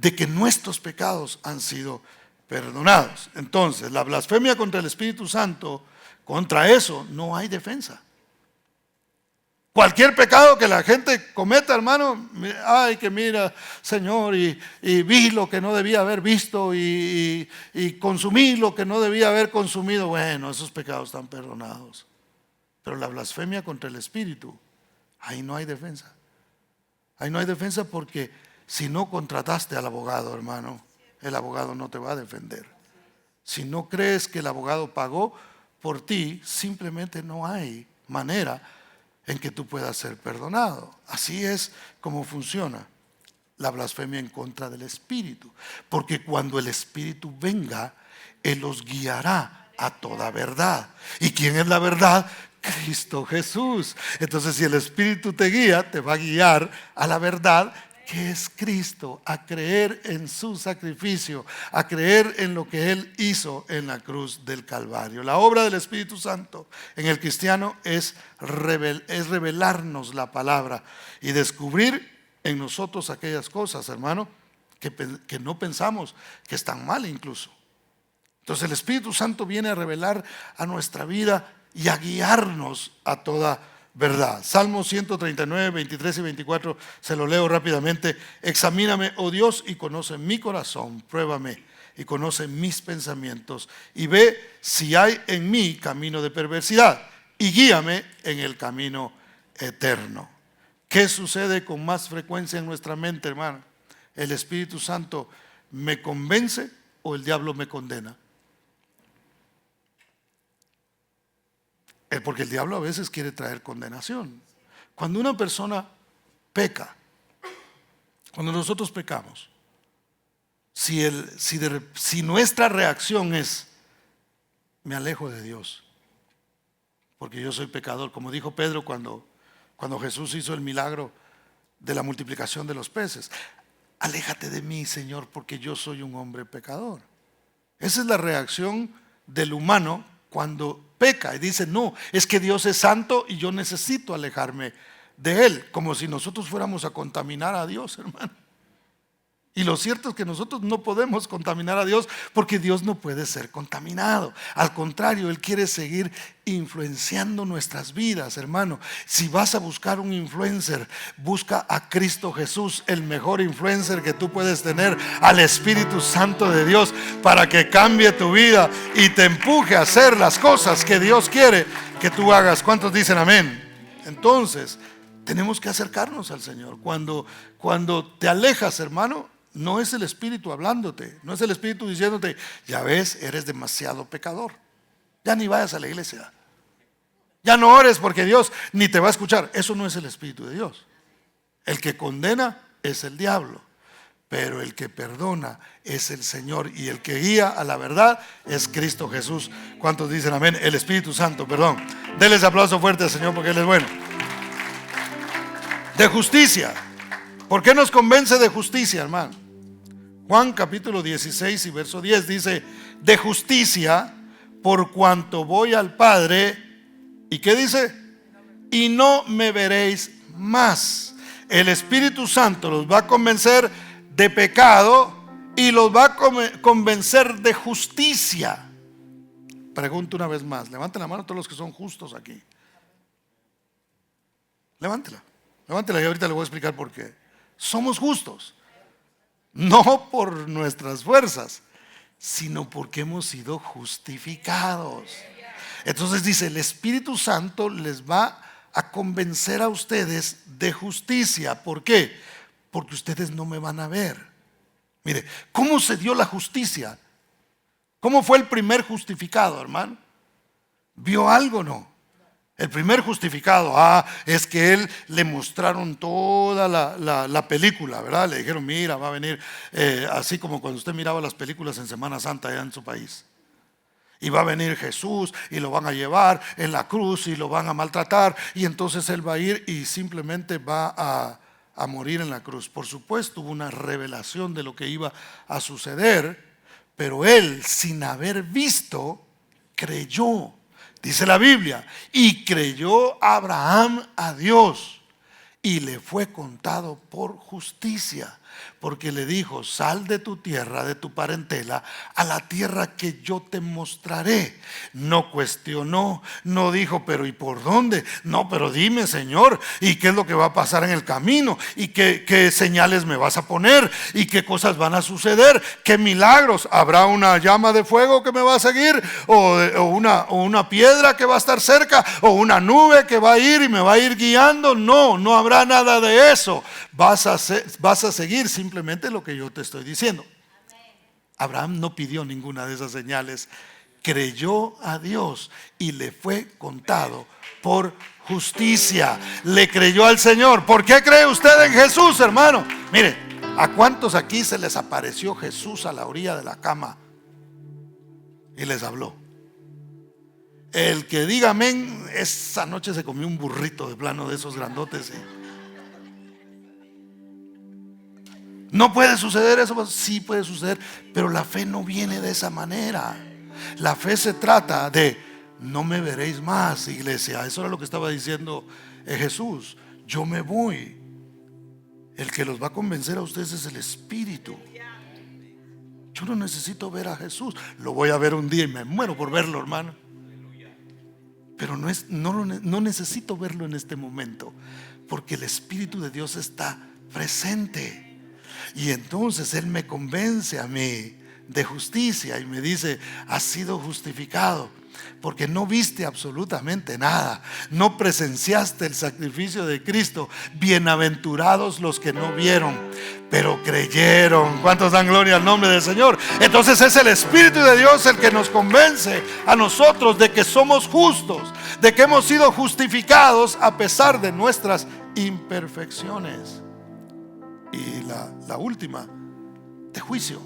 de que nuestros pecados han sido perdonados. Entonces, la blasfemia contra el Espíritu Santo, contra eso no hay defensa. Cualquier pecado que la gente cometa, hermano, ay, que mira, Señor, y vi lo que no debía haber visto y consumí lo que no debía haber consumido. Bueno, esos pecados están perdonados. Pero la blasfemia contra el Espíritu, ahí no hay defensa. Ahí no hay defensa porque si no contrataste al abogado, hermano, el abogado no te va a defender. Si no crees que el abogado pagó por ti, simplemente no hay manera en que tú puedas ser perdonado. Así es como funciona la blasfemia en contra del Espíritu. Porque cuando el Espíritu venga, Él los guiará a toda verdad. ¿Y quién es la verdad? Cristo Jesús. Entonces, si el Espíritu te guía, te va a guiar a la verdad, que es Cristo, a creer en su sacrificio, a creer en lo que Él hizo en la cruz del Calvario. La obra del Espíritu Santo en el cristiano es revelarnos la palabra y descubrir en nosotros aquellas cosas, hermano, que no pensamos que están mal incluso. Entonces el Espíritu Santo viene a revelar a nuestra vida y a guiarnos a toda verdad. Salmo 139, 23 y 24, se lo leo rápidamente. Examíname, oh Dios, y conoce mi corazón, pruébame y conoce mis pensamientos y ve si hay en mí camino de perversidad y guíame en el camino eterno. ¿Qué sucede con más frecuencia en nuestra mente, hermano? ¿El Espíritu Santo me convence o el diablo me condena? Porque el diablo a veces quiere traer condenación. Cuando una persona peca, cuando nosotros pecamos, si nuestra reacción es, me alejo de Dios, porque yo soy pecador, como dijo Pedro cuando Jesús hizo el milagro de la multiplicación de los peces, aléjate de mí, Señor, porque yo soy un hombre pecador. Esa es la reacción del humano cuando peca y dice, no, es que Dios es santo y yo necesito alejarme de Él, como si nosotros fuéramos a contaminar a Dios, hermano. Y lo cierto es que nosotros no podemos contaminar a Dios porque Dios no puede ser contaminado. Al contrario, Él quiere seguir influenciando nuestras vidas, hermano. Si vas a buscar un influencer, busca a Cristo Jesús, el mejor influencer que tú puedes tener, al Espíritu Santo de Dios, para que cambie tu vida y te empuje a hacer las cosas que Dios quiere que tú hagas. ¿Cuántos dicen amén? Entonces, tenemos que acercarnos al Señor. Cuando te alejas, hermano, no es el Espíritu hablándote, no es el Espíritu diciéndote, ya ves, eres demasiado pecador, ya ni vayas a la iglesia, ya no ores porque Dios ni te va a escuchar. Eso no es el Espíritu de Dios. El que condena es el diablo, pero el que perdona es el Señor, y el que guía a la verdad es Cristo Jesús. ¿Cuántos dicen amén? El Espíritu Santo, perdón. Denles aplauso fuerte al Señor porque Él es bueno. De justicia. ¿Por qué nos convence de justicia, hermano? Juan capítulo 16 y verso 10 dice, de justicia, por cuanto voy al Padre, ¿y qué dice? Y no me veréis más. El Espíritu Santo los va a convencer de pecado y los va a convencer de justicia. Pregunto una vez más, levanten la mano todos los que son justos aquí. Levántela y ahorita le voy a explicar por qué. Somos justos, no por nuestras fuerzas, sino porque hemos sido justificados. Entonces dice, el Espíritu Santo les va a convencer a ustedes de justicia. ¿Por qué? Porque ustedes no me van a ver. Mire, ¿cómo se dio la justicia? ¿Cómo fue el primer justificado, hermano? ¿Vio algo o no? El primer justificado, es que él le mostraron toda la película, ¿verdad? Le dijeron, mira, va a venir, así como cuando usted miraba las películas en Semana Santa allá en su país. Y va a venir Jesús y lo van a llevar en la cruz y lo van a maltratar. Y entonces él va a ir y simplemente va a morir en la cruz. Por supuesto, hubo una revelación de lo que iba a suceder, pero él, sin haber visto, creyó. Dice la Biblia, y creyó Abraham a Dios, y le fue contado por justicia, porque le dijo: sal de tu tierra, de tu parentela, a la tierra que yo te mostraré. No cuestionó, no dijo: pero ¿y por dónde? No, pero dime, Señor, ¿y qué es lo que va a pasar en el camino? ¿Y qué señales me vas a poner? ¿Y qué cosas van a suceder? ¿Qué milagros? ¿Habrá una llama de fuego que me va a seguir? ¿O una piedra que va a estar cerca? ¿O una nube que va a ir y me va a ir guiando? No, no habrá nada de eso. Vas a seguir simplemente lo que yo te estoy diciendo. Abraham no pidió ninguna de esas señales. Creyó a Dios y le fue contado por justicia. Le creyó al Señor. ¿Por qué cree usted en Jesús, hermano? Mire, ¿a cuántos aquí se les apareció Jesús a la orilla de la cama y les habló? El que diga amén, esa noche se comió un burrito de plano de esos grandotes. ¿No puede suceder eso? Sí puede suceder, pero la fe no viene de esa manera. La fe se trata de: no me veréis más, iglesia. Eso era lo que estaba diciendo Jesús. Yo me voy. El que los va a convencer a ustedes es el Espíritu. Yo no necesito ver a Jesús. Lo voy a ver un día y me muero por verlo, hermano. Pero no necesito verlo en este momento, porque el Espíritu de Dios está presente. Y entonces Él me convence a mí de justicia y me dice: has sido justificado, porque no viste absolutamente nada, no presenciaste el sacrificio de Cristo. Bienaventurados los que no vieron, pero creyeron. ¿Cuántos dan gloria al nombre del Señor? Entonces es el Espíritu de Dios el que nos convence a nosotros de que somos justos, de que hemos sido justificados a pesar de nuestras imperfecciones. Y la última, de juicio.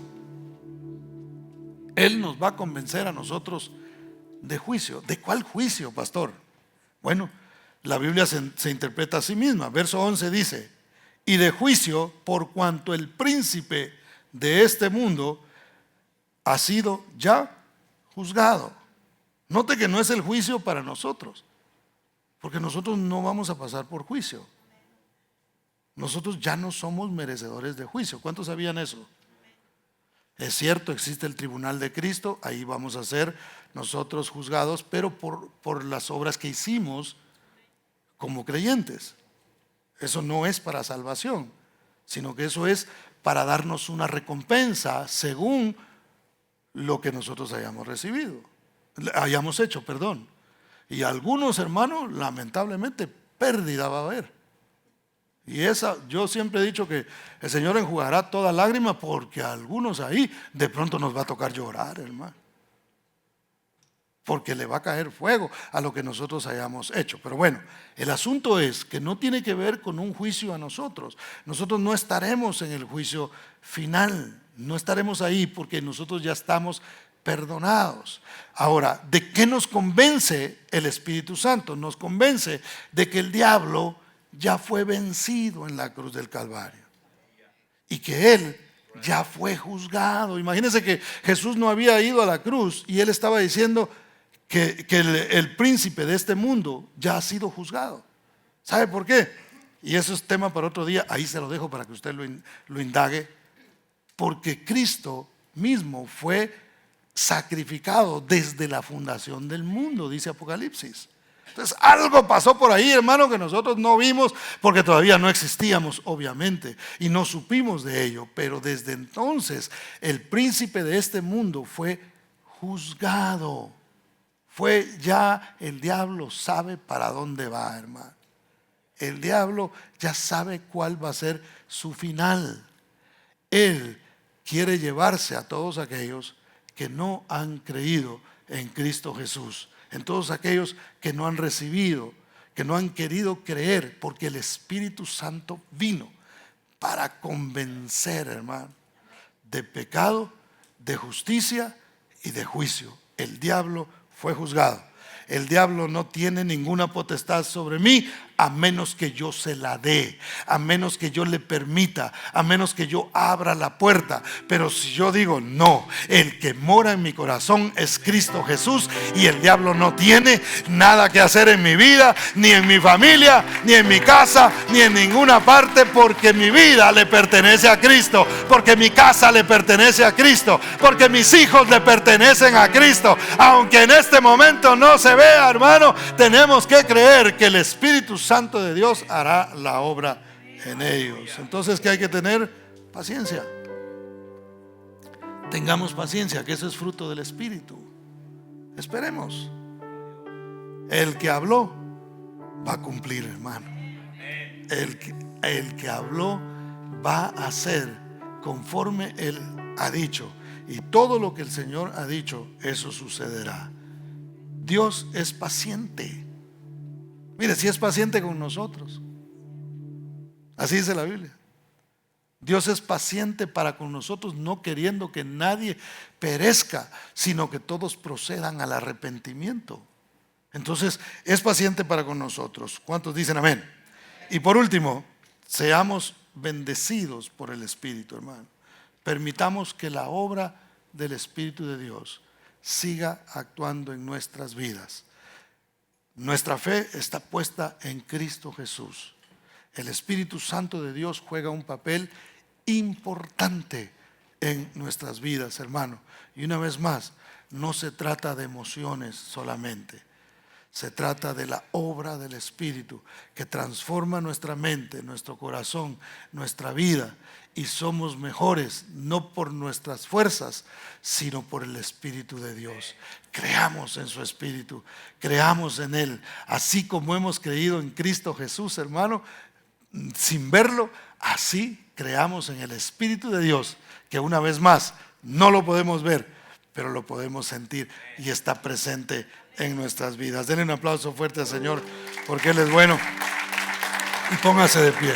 Él nos va a convencer a nosotros de juicio. ¿De cuál juicio, pastor? Bueno, la Biblia se interpreta a sí misma. Verso 11 dice: y de juicio, por cuanto el príncipe de este mundo ha sido ya juzgado. Note que no es el juicio para nosotros, porque nosotros no vamos a pasar por juicio. Nosotros ya no somos merecedores de juicio. ¿Cuántos sabían eso? Es cierto, existe el tribunal de Cristo. Ahí vamos a ser nosotros juzgados, pero por las obras que hicimos como creyentes. Eso no es para salvación, sino que eso es para darnos una recompensa según lo que nosotros hayamos hecho. Y algunos, hermanos, lamentablemente pérdida va a haber. Y yo siempre he dicho que el Señor enjugará toda lágrima, porque a algunos ahí de pronto nos va a tocar llorar, hermano, porque le va a caer fuego a lo que nosotros hayamos hecho. Pero bueno, el asunto es que no tiene que ver con un juicio a nosotros. Nosotros no estaremos en el juicio final, no estaremos ahí, porque nosotros ya estamos perdonados. Ahora, ¿de qué nos convence el Espíritu Santo? Nos convence de que el diablo ya fue vencido en la cruz del Calvario y que Él ya fue juzgado. Imagínense que Jesús no había ido a la cruz y Él estaba diciendo que el príncipe de este mundo ya ha sido juzgado. ¿Sabe por qué? Y eso es tema para otro día. Ahí se lo dejo para que usted lo indague. Porque Cristo mismo fue sacrificado desde la fundación del mundo, dice Apocalipsis. Entonces algo pasó por ahí, hermano, que nosotros no vimos, porque todavía no existíamos, obviamente, y no supimos de ello. Pero desde entonces el príncipe de este mundo fue juzgado. El diablo sabe para dónde va, hermano. El diablo ya sabe cuál va a ser su final. Él quiere llevarse a todos aquellos que no han creído en Cristo Jesús, en todos aquellos que no han recibido, que no han querido creer, porque el Espíritu Santo vino para convencer, hermano, de pecado, de justicia y de juicio. El diablo fue juzgado. El diablo no tiene ninguna potestad sobre mí, a menos que yo se la dé, a menos que yo le permita, a menos que yo abra la puerta. Pero si yo digo no, el que mora en mi corazón es Cristo Jesús, y el diablo no tiene nada que hacer en mi vida, ni en mi familia, ni en mi casa, ni en ninguna parte, porque mi vida le pertenece a Cristo, porque mi casa le pertenece a Cristo, porque mis hijos le pertenecen a Cristo. Aunque en este momento no se vea, hermano, tenemos que creer que el Espíritu Santo de Dios hará la obra en ellos. Entonces, ¿qué hay que tener? Paciencia. Tengamos paciencia, que eso es fruto del Espíritu. Esperemos. El que habló va a cumplir, hermano. El que habló va a hacer conforme Él ha dicho. Y todo lo que el Señor ha dicho, eso sucederá. Dios es paciente. Mire, si es paciente con nosotros. Así dice la Biblia. Dios es paciente para con nosotros, no queriendo que nadie perezca, sino que todos procedan al arrepentimiento. Entonces, es paciente para con nosotros. ¿Cuántos dicen amén? Y por último, seamos bendecidos por el Espíritu, hermano. Permitamos que la obra del Espíritu de Dios siga actuando en nuestras vidas. Nuestra fe está puesta en Cristo Jesús. El Espíritu Santo de Dios juega un papel importante en nuestras vidas, hermano. Y una vez más, no se trata de emociones solamente. Se trata de la obra del Espíritu que transforma nuestra mente, nuestro corazón, nuestra vida, y somos mejores no por nuestras fuerzas, sino por el Espíritu de Dios. Creamos en su Espíritu, creamos en Él, así como hemos creído en Cristo Jesús, hermano, sin verlo, así creamos en el Espíritu de Dios, que una vez más no lo podemos ver, pero lo podemos sentir y está presente en nuestras vidas. Denle un aplauso fuerte al Señor, porque Él es bueno. Y póngase de pie.